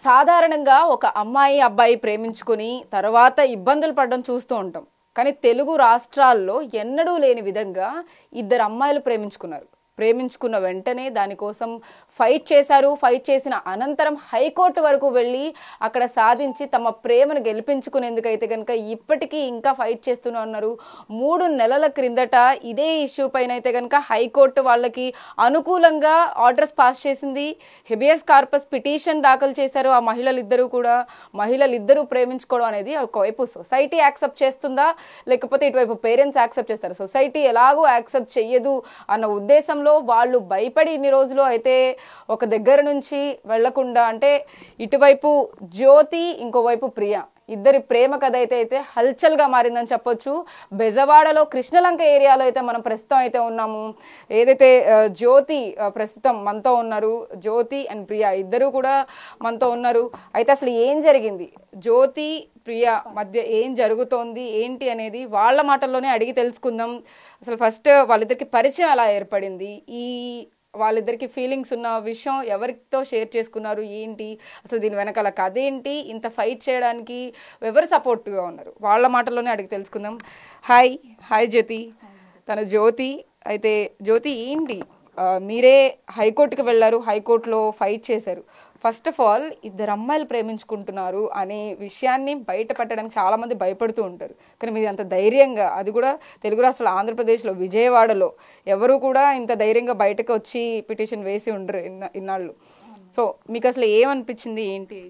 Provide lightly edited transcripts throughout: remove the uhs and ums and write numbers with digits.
సాధారణంగా ఒక అమ్మాయి అబ్బాయి ప్రేమించుకుని తర్వాత ఇబ్బందులు పడడం చూస్తూ ఉంటాం. కానీ తెలుగు రాష్ట్రాల్లో ఎన్నడూ లేని విధంగా ఇద్దరు అమ్మాయిలు ప్రేమించుకున్న వెంటనే దానికోసం ఫైట్ చేశారు. ఫైట్ చేసిన అనంతరం హైకోర్టు వరకు వెళ్ళి అక్కడ సాధించి తమ ప్రేమను గెలిపించుకునేందుకైతే కనుక ఇప్పటికీ ఇంకా ఫైట్ చేస్తూనే ఉన్నారు. 3 నెలల క్రిందట ఇదే ఇష్యూ పైన అయితే కనుక హైకోర్టు వాళ్ళకి అనుకూలంగా ఆర్డర్స్ పాస్ చేసింది. హెబియస్ కార్పస్ పిటిషన్ దాఖలు చేశారు ఆ మహిళలిద్దరూ ప్రేమించుకోవడం అనేది ఒకవైపు సొసైటీ యాక్సెప్ట్ చేస్తుందా, లేకపోతే ఇటువైపు పేరెంట్స్ యాక్సెప్ట్ చేస్తారు. సొసైటీ ఎలాగో యాక్సెప్ట్ చెయ్యదు అన్న ఉద్దేశంలో వాళ్ళు భయపడి ఇన్ని రోజులు అయితే ఒక దగ్గర నుంచి వెళ్లకుండా, అంటే ఇటువైపు జ్యోతి ఇంకోవైపు ప్రియ ఇద్దరి ప్రేమ కథ అయితే హల్చల్ గా మారిందని చెప్పొచ్చు. బెజవాడలో కృష్ణలంక ఏరియాలో అయితే మనం ప్రస్తుతం అయితే ఉన్నాము. ఏదైతే జ్యోతి ప్రస్తుతం మనతో ఉన్నారు, జ్యోతి అండ్ ప్రియ ఇద్దరు కూడా మనతో ఉన్నారు. అయితే అసలు ఏం జరిగింది, జ్యోతి ప్రియ మధ్య ఏం జరుగుతోంది ఏంటి అనేది వాళ్ళ మాటల్లోనే అడిగి తెలుసుకుందాం. అసలు ఫస్ట్ వాళ్ళిద్దరికి పరిచయం ఎలా ఏర్పడింది, ఈ వాళ్ళిద్దరికి ఫీలింగ్స్ ఉన్న విషయం ఎవరితో షేర్ చేసుకున్నారు ఏంటి, అసలు దీని వెనకాల కథ ఏంటి, ఇంత ఫైట్ చేయడానికి ఎవరు సపోర్ట్గా ఉన్నారు, వాళ్ళ మాటల్లోనే అడిగి తెలుసుకుందాం. హాయ్ జ్యోతి. తన జ్యోతి. అయితే జ్యోతి ఏంటి, మీరే హైకోర్టుకి వెళ్ళారు, హైకోర్టులో ఫైట్ చేశారు. ఫస్ట్ ఆఫ్ ఆల్ ఇద్దరు అమ్మాయిలు ప్రేమించుకుంటున్నారు అనే విషయాన్ని బయట పెట్టడానికి చాలా మంది భయపడుతూ ఉంటారు. కానీ మీరు అంత ధైర్యంగా, అది కూడా తెలుగు రాష్ట్రాలు ఆంధ్రప్రదేశ్లో విజయవాడలో ఎవరు కూడా ఇంత ధైర్యంగా బయటకు వచ్చి పిటిషన్ వేసి ఉండరు ఇన్నాళ్ళు. సో మీకు అసలు ఏమనిపించింది ఏంటి?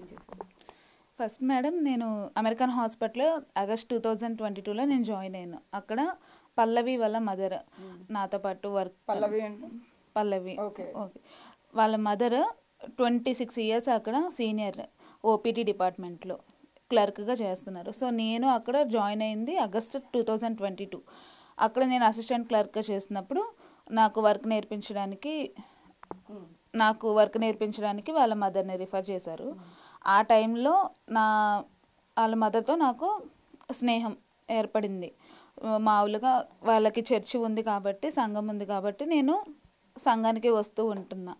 ఫస్ట్ మేడం, నేను అమెరికన్ హాస్పిటల్ ఆగస్ట్ 2022లో నేను జాయిన్ అయ్యాను. అక్కడ పల్లవి వాళ్ళ మదర్ నాతో పాటు వర్క్. పల్లవి ఓకే. వాళ్ళ మదర్ 26 ఇయర్స్ అక్కడ సీనియర్ ఓపీటీ డిపార్ట్మెంట్లో క్లర్క్గా చేస్తున్నారు. సో నేను అక్కడ జాయిన్ అయింది ఆగస్ట్ 2022. అక్కడ నేను అసిస్టెంట్ క్లర్క్గా చేస్తున్నప్పుడు నాకు వర్క్ నేర్పించడానికి వాళ్ళ మదర్ని రిఫర్ చేశారు. ఆ టైంలో వాళ్ళ మదర్తో నాకు స్నేహం ఏర్పడింది. మామూలుగా వాళ్ళకి చర్చి ఉంది కాబట్టి, సంఘం ఉంది కాబట్టి నేను సంఘానికి వస్తూ ఉంటున్నా.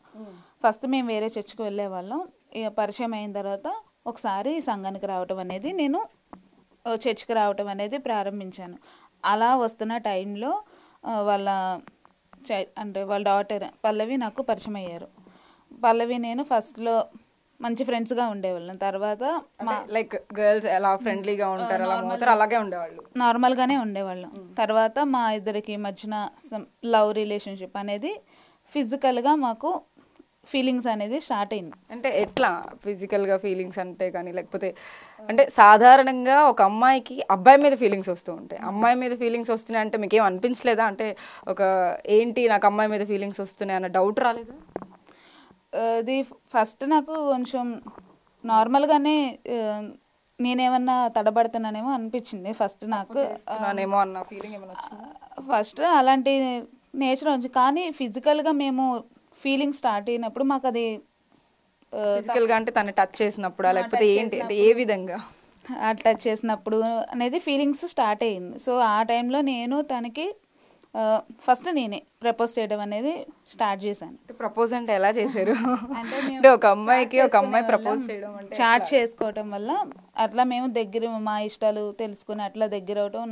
ఫస్ట్ మేము వేరే చర్చికి వెళ్ళే వాళ్ళం. ఇక పరిచయం అయిన తర్వాత ఒకసారి సంఘానికి రావటం అనేది, నేను చర్చికి రావటం అనేది ప్రారంభించాను. అలా వస్తున్న టైంలో వాళ్ళ డాటర్ పల్లవి నాకు పరిచయం అయ్యారు. పల్లవి నేను ఫస్ట్లో మంచి ఫ్రెండ్స్గా ఉండేవాళ్ళం. తర్వాత లైక్ గర్ల్స్ ఎలా ఫ్రెండ్లీగా ఉంటారు అలాగే ఉండేవాళ్ళు, నార్మల్గానే ఉండేవాళ్ళం. తర్వాత మా ఇద్దరికి మధ్యన లవ్ రిలేషన్షిప్ అనేది ఫిజికల్గా మాకు ఫీలింగ్స్ అనేది స్టార్ట్ అయింది. అంటే ఎట్లా ఫిజికల్గా ఫీలింగ్స్ అంటే కానీ, లేకపోతే అంటే సాధారణంగా ఒక అమ్మాయికి అబ్బాయి మీద ఫీలింగ్స్ వస్తూ ఉంటాయి, అమ్మాయి మీద ఫీలింగ్స్ వస్తున్నాయి అంటే మీకు ఏం అనిపించలేదా? అంటే ఏంటి నాకు అమ్మాయి మీద ఫీలింగ్స్ వస్తున్నాయి అన్న డౌట్ రాలేదా? అది ఫస్ట్ నాకు కొంచెం నార్మల్గానే నేనేమన్నా తడబడుతున్నానేమో అనిపించింది ఫస్ట్ నాకు. ఫస్ట్ అలాంటి నేచర్ ఉంది. కానీ ఫిజికల్గా మేము ఫీలింగ్ స్టార్ట్ అయినప్పుడు మాకు అది ఫిజికల్గా అంటే తను టచ్ చేసినప్పుడు లేకపోతే ఏంటి, అంటే ఏ విధంగా టచ్ చేసినప్పుడు అనేది ఫీలింగ్స్ స్టార్ట్ అయ్యింది. సో ఆ టైంలో నేను తనకి ఫస్ట్ నేనే ప్రపోజ్ చేయడం అనేది స్టార్ట్ చేశాను. ప్రపోజ్ అంటే ఎలా చేశారు? అంటే ఒక అమ్మాయి ప్రపోజ్ చేయడం అంటే చాట్ చేసుకోవటం వల్ల అట్లా మేము దగ్గర మా ఇష్టాలు తెలుసుకుని అట్లా దగ్గర అవటం,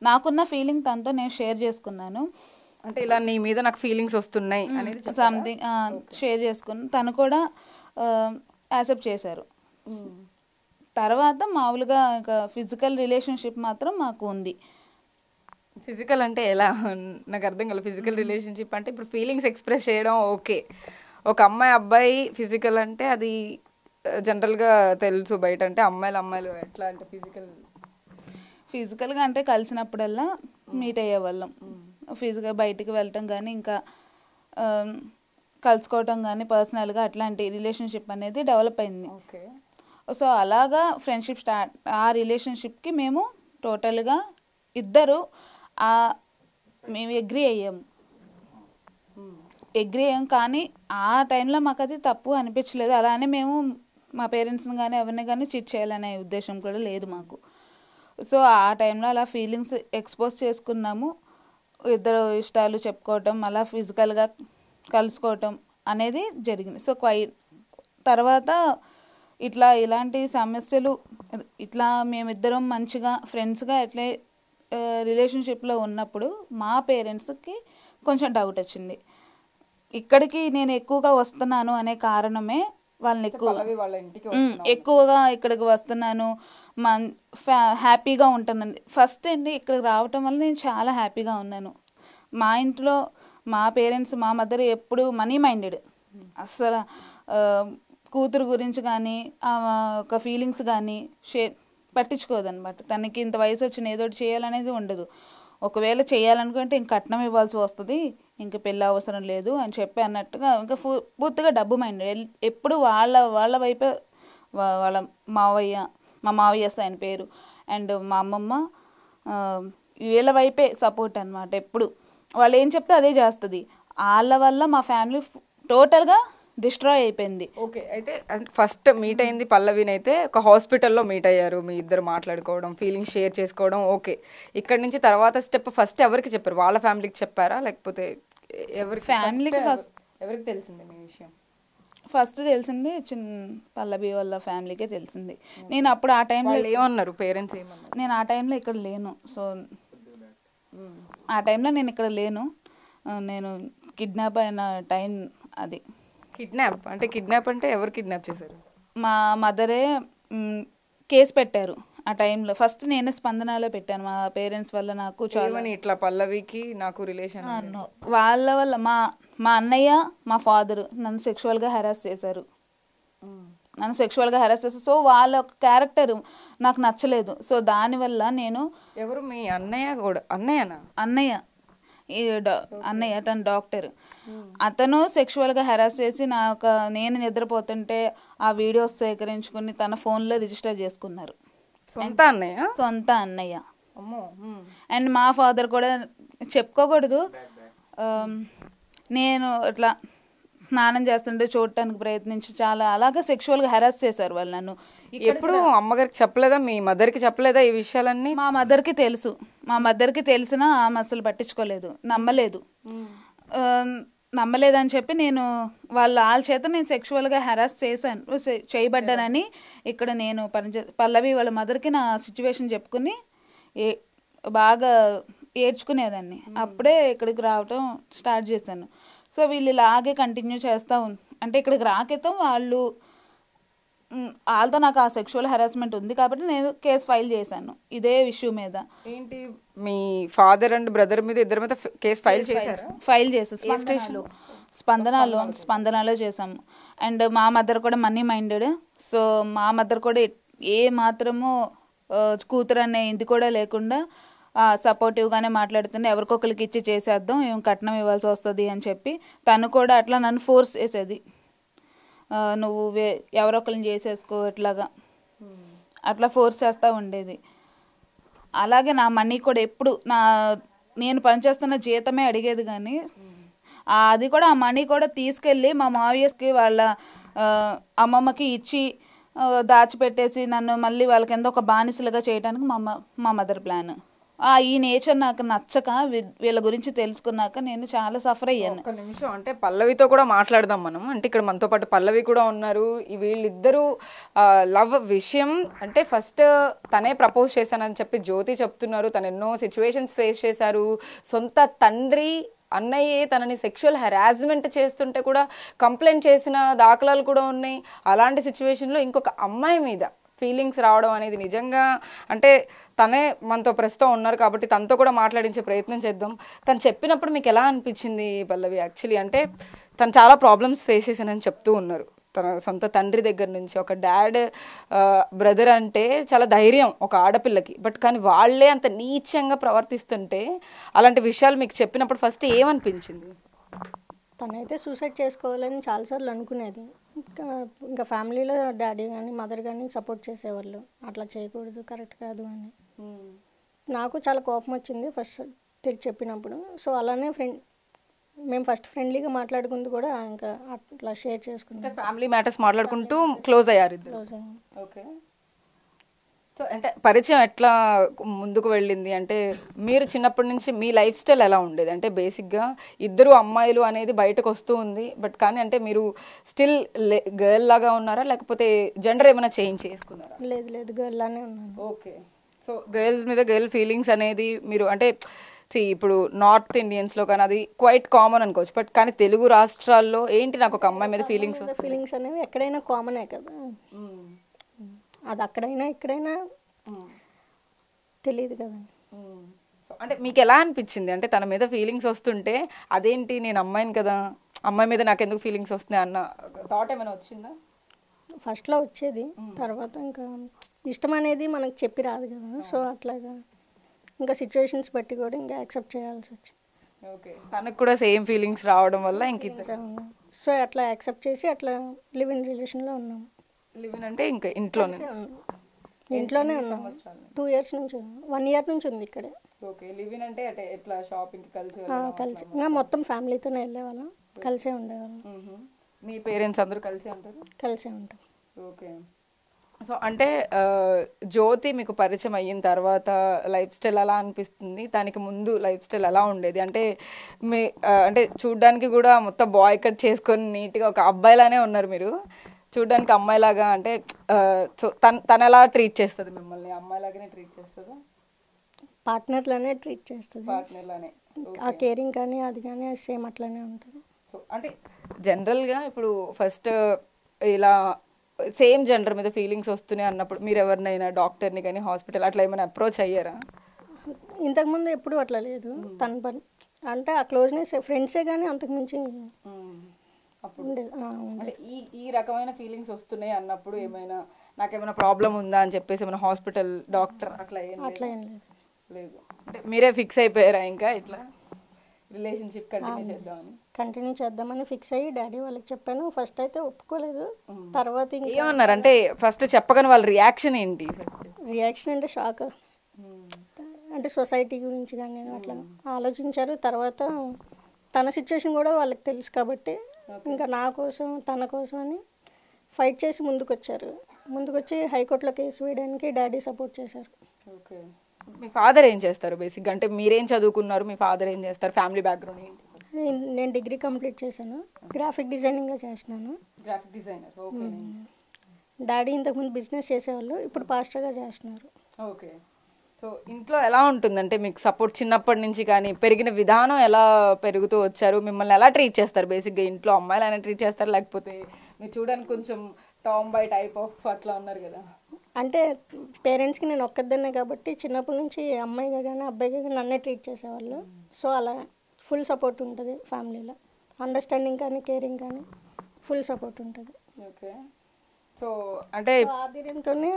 నాకున్న ఫీలింగ్ తనతో నేను షేర్ చేసుకున్నాను. అంటే ఇలా నీ మీద నాకు ఫీలింగ్స్ వస్తున్నాయి అనేది సంథింగ్ షేర్ చేసుకుని తను కూడా యాక్సెప్ట్ చేశారు. తర్వాత మామూలుగా ఇంకా ఫిజికల్ రిలేషన్షిప్ మాత్రం మాకు ఉంది. ఫిజికల్ అంటే ఎలా, నాకు అర్థం కాదు. ఫిజికల్ రిలేషన్షిప్ అంటే ఇప్పుడు ఫీలింగ్స్ ఎక్స్ప్రెస్ చేయడం ఓకే, ఒక అమ్మాయి అబ్బాయి ఫిజికల్ అంటే అది జనరల్గా తెలుసు బయట. అంటే అమ్మాయిలు ఎట్లా అంటే ఫిజికల్గా అంటే కలిసినప్పుడల్లా మీట్ అయ్యే వాళ్ళం. ఫిజికల్ బయటికి వెళ్ళటం కానీ ఇంకా కలుసుకోవటం కానీ పర్సనల్గా అట్లాంటి రిలేషన్షిప్ అనేది డెవలప్ అయింది. సో అలాగా ఫ్రెండ్షిప్ స్టార్ట్. ఆ రిలేషన్షిప్కి మేము టోటల్గా ఇద్దరు మేము అగ్రీ అయ్యాం. కానీ ఆ టైంలో మాకు అది తప్పు అనిపించలేదు. అలానే మేము మా పేరెంట్స్ని కానీ ఎవరిని కానీ చీట్ చేయాలనే ఉద్దేశం కూడా లేదు మాకు. సో ఆ టైంలో అలా ఫీలింగ్స్ ఎక్స్పోజ్ చేసుకున్నాము. ఇద్దరు ఇష్టాలు చెప్పుకోవటం, అలా ఫిజికల్గా కలుసుకోవటం అనేది జరిగింది. సో తర్వాత ఇలాంటి సమస్యలు ఇట్లా మేమిద్దరం మంచిగా ఫ్రెండ్స్గా ఎట్లే రిలేషన్షిప్లో ఉన్నప్పుడు మా పేరెంట్స్కి కొంచెం డౌట్ వచ్చింది. ఇక్కడికి నేను ఎక్కువగా వస్తున్నాను అనే కారణమే వాళ్ళని ఎక్కువగా ఇక్కడికి వస్తున్నాను, హ్యాపీగా ఉంటున్నాను. ఫస్ట్ అండి ఇక్కడికి రావటం వల్ల నేను చాలా హ్యాపీగా ఉన్నాను. మా ఇంట్లో మా పేరెంట్స్ మా మదర్ ఎప్పుడు మనీ మైండెడ్, అస్సలు కూతురు గురించి కానీ ఒక ఫీలింగ్స్ కానీ పట్టించుకోదన్నమాట. తనకి ఇంత వయసు వచ్చిన ఏదో ఒకటి చేయాలనేది ఉండదు. ఒకవేళ చేయాలనుకుంటే ఇంక కట్నం ఇవ్వాల్సి వస్తుంది, ఇంక పెళ్ళి అవసరం లేదు అని చెప్పి అన్నట్టుగా ఇంకా పూర్తిగా డబ్బు మైండెడ్. ఎప్పుడు వాళ్ళ వైపే వాళ్ళ మావయ్య, మా మావయ్య ఆయన పేరు, అండ్ మా అమ్మమ్మ వీళ్ళ వైపే సపోర్ట్ అనమాట. ఎప్పుడు వాళ్ళు ఏం చెప్తే అదే చేస్తుంది. వాళ్ళ వల్ల మా ఫ్యామిలీ టోటల్గా డిస్ట్రాయ్ అయిపోయింది. ఓకే, అయితే ఫస్ట్ మీట్ అయింది పల్లవిని అయితే ఒక హాస్పిటల్లో మీట్ అయ్యారు, మీ ఇద్దరు మాట్లాడుకోవడం, ఫీలింగ్స్ షేర్ చేసుకోవడం. ఓకే, ఇక్కడ నుంచి తర్వాత స్టెప్ ఫస్ట్ ఎవరికి చెప్పారు? వాళ్ళ ఫ్యామిలీకి చెప్పారా లేకపోతే ఎవరి ఫ్యామిలీకి? ఫస్ట్ ఎవరికి తెలిసింది మీ విషయం? ఫస్ట్ తెలిసింది పల్లవి వాళ్ళ ఫ్యామిలీకే తెలిసింది. నేను అప్పుడు ఆ టైంలో ఏమన్నారు పేరెంట్స్ ఏమన్నారు? నేను ఆ టైంలో ఇక్కడ లేను. సో ఆ టైంలో నేను ఇక్కడ లేను, నేను కిడ్నాప్ అయిన టైం అది. కిడ్నాప్ అంటే ఎవరు కిడ్నాప్ చేశారు? మా మదరే కేసు పెట్టారు ఆ టైంలో. ఫస్ట్ నేనే స్పందనలో పెట్టాను. మా పేరెంట్స్ వల్ల నాకు చాలా ఇట్లా పల్లవికి నాకు రిలేషన్ వాళ్ళ వల్ల మా అన్నయ్య మా ఫాదర్ నన్ను సెక్షువల్గా హెరాస్ చేశారు. సో వాళ్ళ క్యారెక్టర్ నాకు నచ్చలేదు. సో దానివల్ల నేను ఎవరు మీ అన్నయ్య కూడా? అన్నయ్య అన్నయ్య తన డాక్టర్. అతను సెక్షువల్గా హెరాస్ చేసి నేను నిద్రపోతుంటే ఆ వీడియోస్ సేకరించుకుని తన ఫోన్లో రిజిస్టర్ చేసుకున్నారు. సొంత అన్నయ్య. అండ్ మా ఫాదర్ కూడా చెప్పుకోకూడదు, నేను ఇట్లా స్నానం చేస్తుంటే చూడటానికి ప్రయత్నించి చాలా అలాగే సెక్షువల్గా హెరాస్ చేశారు వాళ్ళు నన్ను. ఎప్పుడు అమ్మగారికి చెప్పలేదా? మీ మదర్కి చెప్పలేదా ఈ విషయాలన్నీ? మా మదర్కి తెలుసు. మా మదర్కి తెలిసినా ఆమె అసలు పట్టించుకోలేదు, నమ్మలేదని చెప్పి నేను వాళ్ళ చేత నేను సెక్షువల్గా హెరాస్ చేయబడ్డానని ఇక్కడ నేను పల్లవి వాళ్ళ మదర్కి నా సిచ్యువేషన్ చెప్పుకుని బాగా ఏడ్చుకునేదాన్ని. అప్పుడే ఇక్కడికి రావటం స్టార్ట్ చేశాను. సో వీళ్ళు ఇలాగే కంటిన్యూ చేస్తూ అంటే ఇక్కడికి రాకేతం వాళ్ళతో నాకు ఆ సెక్షువల్ హెరాస్మెంట్ ఉంది కాబట్టి నేను కేసు ఫైల్ చేశాను ఇదే ఇష్యూ మీద. ఏంటి మీ ఫాదర్ అండ్ బ్రదర్ మీద ఇద్దరి మీద కేసు ఫైల్ చేసాం స్పందనలో చేసాము. అండ్ మా మదర్ కూడా మనీ మైండెడ్. సో మా మదర్ కూడా ఏ మాత్రము కూతురు అనే ఇది కూడా లేకుండా సపోర్టివ్గానే మాట్లాడుతుంది. ఎవరికొకరికి ఇచ్చి చేసేద్దాం, ఏం కట్నం ఇవ్వాల్సి వస్తుంది అని చెప్పి తను కూడా అట్లా నన్ను ఫోర్స్ చేసేది. నువ్వు ఎవరొకరిని చేసేసుకో ఇట్లాగా అట్లా ఫోర్స్ చేస్తూ ఉండేది. అలాగే నా మనీ కూడా ఎప్పుడు నేను పనిచేస్తున్న జీతమే అడిగేది, కానీ అది కూడా ఆ మనీ కూడా తీసుకెళ్ళి మా మావయ్యకి వాళ్ళ అమ్మమ్మకి ఇచ్చి దాచిపెట్టేసి నన్ను మళ్ళీ వాళ్ళకి ఎంతో ఒక బానిసలుగా చేయడానికి మా మదర్ ప్లాన్. ఈ నేచర్ నాకు నచ్చక వీళ్ళ గురించి తెలుసుకున్నాక నేను చాలా సఫర్ అయ్యాను. ఒక నిమిషం, అంటే పల్లవితో కూడా మాట్లాడదాం మనం. అంటే ఇక్కడ మనతో పాటు పల్లవి కూడా ఉన్నారు. వీళ్ళిద్దరూ లవ్ విషయం అంటే ఫస్ట్ తనే ప్రపోజ్ చేశానని చెప్పి జ్యోతి చెప్తున్నారు. తను ఎన్నో సిచ్యువేషన్స్ ఫేస్ చేశారు. సొంత తండ్రి అన్నయ్యే తనని సెక్షువల్ హెరాస్మెంట్ చేస్తుంటే కూడా కంప్లైంట్ చేసిన దాఖలాలు కూడా ఉన్నాయి. అలాంటి సిచ్యువేషన్లో ఇంకొక అమ్మాయి మీద ఫీలింగ్స్ రావడం అనేది నిజంగా అంటే తనే మనతో ప్రస్తుతం ఉన్నారు కాబట్టి తనతో కూడా మాట్లాడించే ప్రయత్నం చేద్దాం. తను చెప్పినప్పుడు మీకు ఎలా అనిపించింది పల్లవి? యాక్చువల్లీ అంటే తను చాలా ప్రాబ్లమ్స్ ఫేస్ చేశానని చెప్తూ ఉన్నారు. తన సొంత తండ్రి దగ్గర నుంచి ఒక డాడ్ బ్రదర్ అంటే చాలా ధైర్యం ఒక ఆడపిల్లకి, బట్ కానీ వాళ్ళే అంత నీచంగా ప్రవర్తిస్తుంటే అలాంటి విషయాలు మీకు చెప్పినప్పుడు ఫస్ట్ ఏమనిపించింది? తనైతే సూసైడ్ చేసుకోవాలని చాలాసార్లు అనుకునేది. ఇంకా ఫ్యామిలీలో డాడీ కానీ మదర్ కానీ సపోర్ట్ చేసేవాళ్ళు, అట్లా చేయకూడదు, కరెక్ట్ కాదు అని. నాకు చాలా కోపం వచ్చింది ఫస్ట్ తిరిగి చెప్పినప్పుడు. సో అలానే మేము ఫస్ట్ ఫ్రెండ్లీగా మాట్లాడుకుంటూ కూడా ఇంకా అట్లా షేర్ చేసుకుంటాం, ఫ్యామిలీ మ్యాటర్స్ మాట్లాడుకుంటూ క్లోజ్ అయ్యారు. క్లోజ్ అయ్యాం. ఓకే, సో అంటే పరిచయం ఎట్లా ముందుకు వెళ్ళింది అంటే మీరు చిన్నప్పటి నుంచి మీ లైఫ్ స్టైల్ ఎలా ఉండేది అంటే బేసిక్గా ఇద్దరు అమ్మాయిలు అనేది బయటకు వస్తూ ఉంది బట్ కానీ అంటే మీరు స్టిల్ గర్ల్ లాగా ఉన్నారా లేకపోతే జెండర్ ఏమైనా చేంజ్ చేసుకున్నారా? లేదు లేదు గర్ల్ లానే ఉన్నాను. ఓకే. సో గర్ల్స్ మీద గర్ల్ ఫీలింగ్స్ అనేది మీరు అంటే ఇప్పుడు నార్త్ ఇండియన్స్లో కానీ అది క్వైట్ కామన్ అనుకోవచ్చు బట్ కానీ తెలుగు రాష్ట్రాల్లో ఏంటి నాకు ఒక అమ్మాయి మీద ఫీలింగ్స్ ఫీలింగ్స్ అనేవి ఎక్కడైనా కామనే కదా, అది అక్కడైనా ఇక్కడైనా తెలియదు కదా. అంటే మీకు ఎలా అనిపించింది అంటే తన మీద ఫీలింగ్స్ వస్తుంటే అదేంటి నేను అమ్మాయిని కదా అమ్మాయి మీద నాకు ఎందుకు ఫీలింగ్స్ వస్తున్నాయి అన్న థాట్ ఏమైనా వచ్చిందా? ఫస్ట్లో వచ్చేది, తర్వాత ఇంకా ఇష్టం అనేది మనకు చెప్పి రాదు కదా, సో అట్లాగా ఇంకా సిచ్యువేషన్స్ బట్టి కూడా ఇంకా యాక్సెప్ట్ చేయాల్సి వచ్చింది. ఓకే. తనకు కూడా సేమ్ ఫీలింగ్స్ రావడం వల్ల ఇంక సో అట్లా యాక్సెప్ట్ చేసి అట్లా లివ్ ఇన్ రిలేషన్లో ఉన్నాము. లివ్ ఇన్ అంటే ఇంకా ఇంట్లోనే ఇంట్లోనే ఉన్నాం 2 years నుంచి, 1 year నుంచి ఉంది ఇక్కడే. ఓకే. లివ్ ఇన్ అంటే అంటే ఎట్లా షాపింగ్ కలిసి కలిసి ఇంకా మొత్తం ఫ్యామిలీతోనే వెళ్ళేవాళ్ళం, కలిసే ఉండేవాళ్ళం. మీ పేరెంట్స్ అందరూ కలిసే ఉంటారు? కలిసే ఉంటాం. ఓకే. సో అంటే జ్యోతి మీకు పరిచయం అయిన తర్వాత లైఫ్ స్టైల్ ఎలా అనిపిస్తుంది, దానికి ముందు లైఫ్ స్టైల్ ఎలా ఉండేది అంటే మీ అంటే చూడ్డానికి కూడా మొత్తం బాయ్ కట్ చేసుకొని నీట్గా ఒక అబ్బాయిలానే ఉన్నారు మీరు, చూడ్డానికి అమ్మాయిలాగా అంటే సో తను ఎలా ట్రీట్ చేస్తుంది మిమ్మల్ని? అమ్మాయిలాగానే ట్రీట్ చేస్తుందా? పార్ట్నర్లానే ట్రీట్ చేస్తుంది, పార్ట్నర్లానే. ఆ కేరింగ్ కానీ అది కానీ సేమ్ అట్లానే ఉంటుంది. సో అంటే జనరల్గా ఇప్పుడు ఫస్ట్ ఇలా సేమ్ జెండర్ మీద ఫీలింగ్స్ వస్తున్నాయి అన్నప్పుడు మీరు ఎవరినైనా డాక్టర్ని కానీ హాస్పిటల్ అట్లా ఏమైనా అప్రోచ్ అయ్యారా? ఇంతకుముందు ఎప్పుడు అట్లా లేదు, తన పని అంటే ఆ క్లోజ్నెస్ ఫ్రెండ్సే కానీ అంతకుమించి ఉండేది. అంటే ఈ రకమైన ఫీలింగ్స్ వస్తున్నాయి అన్నప్పుడు ఏమైనా నాకేమైనా ప్రాబ్లం ఉందా అని చెప్పేసి ఏమైనా హాస్పిటల్ డాక్టర్ అట్లా ఏం లేదు? అంటే మీరే ఫిక్స్ అయిపోయారా ఇంకా ఇట్లా రిలేషన్షిప్ కంటిన్యూ చేద్దామని ఫిక్స్ అయ్యి డాడీ వాళ్ళకి చెప్పాను. ఫస్ట్ అయితే ఒప్పుకోలేదు, తర్వాత ఏమన్నారు అంటే ఫస్ట్ చెప్పగానే వాళ్ళ రియాక్షన్ ఏంటి? రియాక్షన్ అంటే షాక్, అంటే సొసైటీ గురించి కానీ అట్లా ఆలోచించారు. తర్వాత తన సిచ్యువేషన్ కూడా వాళ్ళకి తెలుసు కాబట్టి ఇంకా నా కోసం తన కోసం అని ఫైట్ చేసి ముందుకొచ్చి హైకోర్టులో కేసు వేయడానికి డాడీ సపోర్ట్ చేశారు. ఓకే. మీ ఫాదర్ ఏం చేస్తారు బేసిక్గా? అంటే మీరేం చదువుకున్నారు, మీ ఫాదర్ ఏం చేస్తారు, ఫ్యామిలీ బ్యాక్గ్రౌండ్ ఏంటి? నేను డిగ్రీ కంప్లీట్ చేశాను, గ్రాఫిక్ డిజైనింగ్గా చేస్తున్నాను. Graphic designer. ఓకే. డాడీ ఇంతకుముందు బిజినెస్ చేసేవాళ్ళు, ఇప్పుడు పాస్టర్గా చేస్తున్నారు. ఓకే. సో ఇంట్లో ఎలా ఉంటుందంటే మీకు సపోర్ట్ చిన్నప్పటి నుంచి కానీ పెరిగిన విధానం ఎలా పెరుగుతూ వచ్చారు, మిమ్మల్ని ఎలా ట్రీట్ చేస్తారు బేసిక్గా ఇంట్లో? అమ్మాయిలు అయినా ట్రీట్ చేస్తారు లేకపోతే మీరు చూడడానికి కొంచెం టామ్ బై టైప్ ఆఫ్ అట్లా ఉన్నారు కదా? అంటే పేరెంట్స్కి నేను ఒక్కదాన్నే కాబట్టి చిన్నప్పటి నుంచి అమ్మాయిగా కానీ అబ్బాయిగా కానీ నన్నే ట్రీట్ చేసేవాళ్ళు. సో అలా ఫుల్ సపోర్ట్ ఉంటుంది ఫ్యామిలీలో, అండర్స్టాండింగ్ కానీ కేరింగ్ కానీ ఫుల్ సపోర్ట్ ఉంటుంది. ఓకే. సో అంటే ఆధీనంతోనే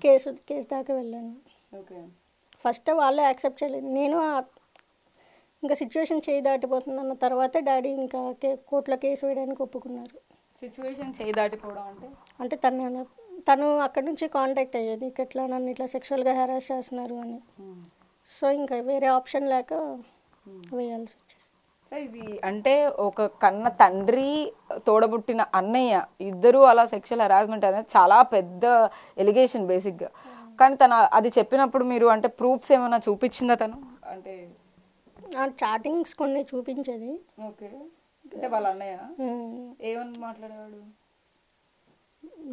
కేసు దాకా వెళ్ళాను. ఓకే. ఫస్ట్ వాళ్ళే యాక్సెప్ట్ చేయలేదు, నేను ఇంకా సిచ్యువేషన్ చేయి దాటిపోతుంది అన్న తర్వాతే డాడీ ఇంకా కోర్టులో కేసు వేయడానికి ఒప్పుకున్నారు. సిచ్యువేషన్ చేయి దాటిపోవడం అంటే తను అక్కడి నుంచి కాంటాక్ట్ అయ్యేది, ఇట్లా నన్ను ఇట్లా సెక్షువల్గా హెరాస్ చేస్తున్నారు అని. సో ఇంకా వేరే ఆప్షన్ లేక వేయాల్సి వచ్చేసి. సో ఇది అంటే ఒక కన్న తండ్రి తోడబుట్టిన అన్నయ్య ఇద్దరు అలా సెక్షువల్ హెరాస్మెంట్ అనేది చాలా పెద్ద ఎలిగేషన్ బేసిక్గా. కానీ తను అది చెప్పినప్పుడు మీరు అంటే ప్రూఫ్స్ ఏమైనా చూపించిందా తను? అంటే చాటింగ్స్ కొన్ని చూపించేది. ఓకే. అంటే వాళ్ళ అన్నయ్య ఏమని మాట్లాడేవాడు?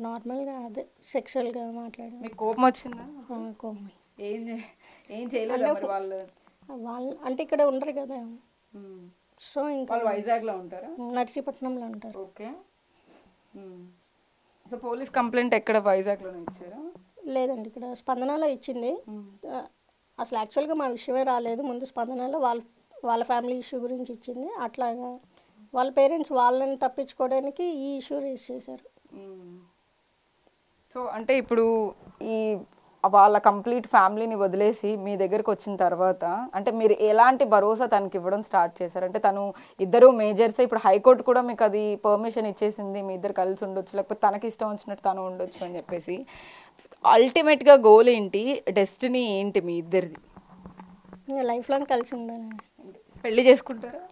నార్మల్గా అదే సెక్షువల్గా మాట్లాడే. మీకు కోపం వచ్చిందా? కోపం. ఏం చేయలేదు వాళ్ళు అంటే ఇక్కడ ఉండరు కదా, సో ఇంకా వైజాగ్లో ఉంటారా? నర్సీపట్నంలో ఉంటారు. ఓకే. సో పోలీస్ కంప్లైంట్ ఎక్కడ వైజాగ్లోనే ఇచ్చారా? లేదండి, ఇక్కడ స్పందనలో ఇచ్చింది. అసలు యాక్చువల్గా మా విషయమే రాలేదు, ముందు స్పందనలో వాళ్ళ ఫ్యామిలీ ఇష్యూ గురించి ఇచ్చింది. అట్లాగా వాళ్ళ పేరెంట్స్ వాళ్ళని తప్పించుకోవడానికి ఈ ఇష్యూ రేస్ చేశారు. సో అంటే ఇప్పుడు ఈ వాళ్ళ కంప్లీట్ ఫ్యామిలీని వదిలేసి మీ దగ్గరకు వచ్చిన తర్వాత అంటే మీరు ఎలాంటి భరోసా తనకి ఇవ్వడం స్టార్ట్ చేశారు? అంటే తను ఇద్దరు మేజర్స్, ఇప్పుడు హైకోర్టు కూడా మీకు అది పర్మిషన్ ఇచ్చేసింది, మీ ఇద్దరు కలిసి ఉండొచ్చు లేకపోతే తనకి ఇష్టం వచ్చినట్టు తను ఉండొచ్చు అని చెప్పేసి. అల్టిమేట్గా గోల్ ఏంటి, డెస్టినీ ఏంటి మీ ఇద్దరిది? లైఫ్ లాంగ్ కలిసి ఉండాలి. పెళ్లి చేసుకుంటారా?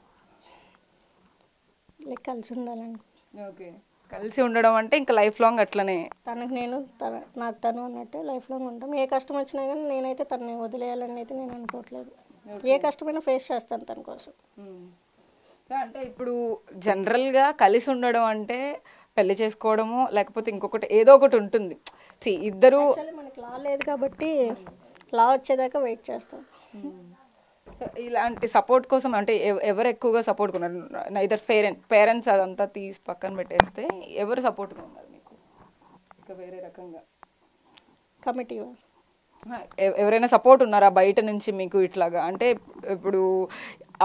కలిసి ఉండాలని. ఓకే. కలిసి ఉండడం అంటే ఇంకా లైఫ్ లాంగ్ అట్లనే. తనకు నేను నాకు తను అన్నట్టే లైఫ్ లాంగ్ ఉంటాం. ఏ కష్టం వచ్చినా కానీ నేనైతే తనని వదిలేయాలని అయితే నేను అనుకోవట్లేదు. ఏ కష్టమైనా ఫేస్ చేస్తాను తన కోసం. అంటే ఇప్పుడు జనరల్గా కలిసి ఉండడం అంటే పెళ్లి చేసుకోవడము లేకపోతే ఇంకొకటి ఏదో ఒకటి ఉంటుంది. ఇద్దరు మనకి లా లేదు కాబట్టి లా వచ్చేదాకా వెయిట్ చేస్తాం. ఇలాంటి సపోర్ట్ కోసం అంటే ఎవరు ఎక్కువగా సపోర్ట్గా ఉన్నారు? ఇద్దరు పేరెంట్స్ అదంతా తీసి పక్కన పెట్టేస్తే ఎవరు సపోర్ట్గా ఉన్నారు మీకు? ఇంకా వేరే రకంగా కమిటీ ఎవరైనా సపోర్ట్ ఉన్నారా బయట నుంచి మీకు ఇట్లాగా? అంటే ఇప్పుడు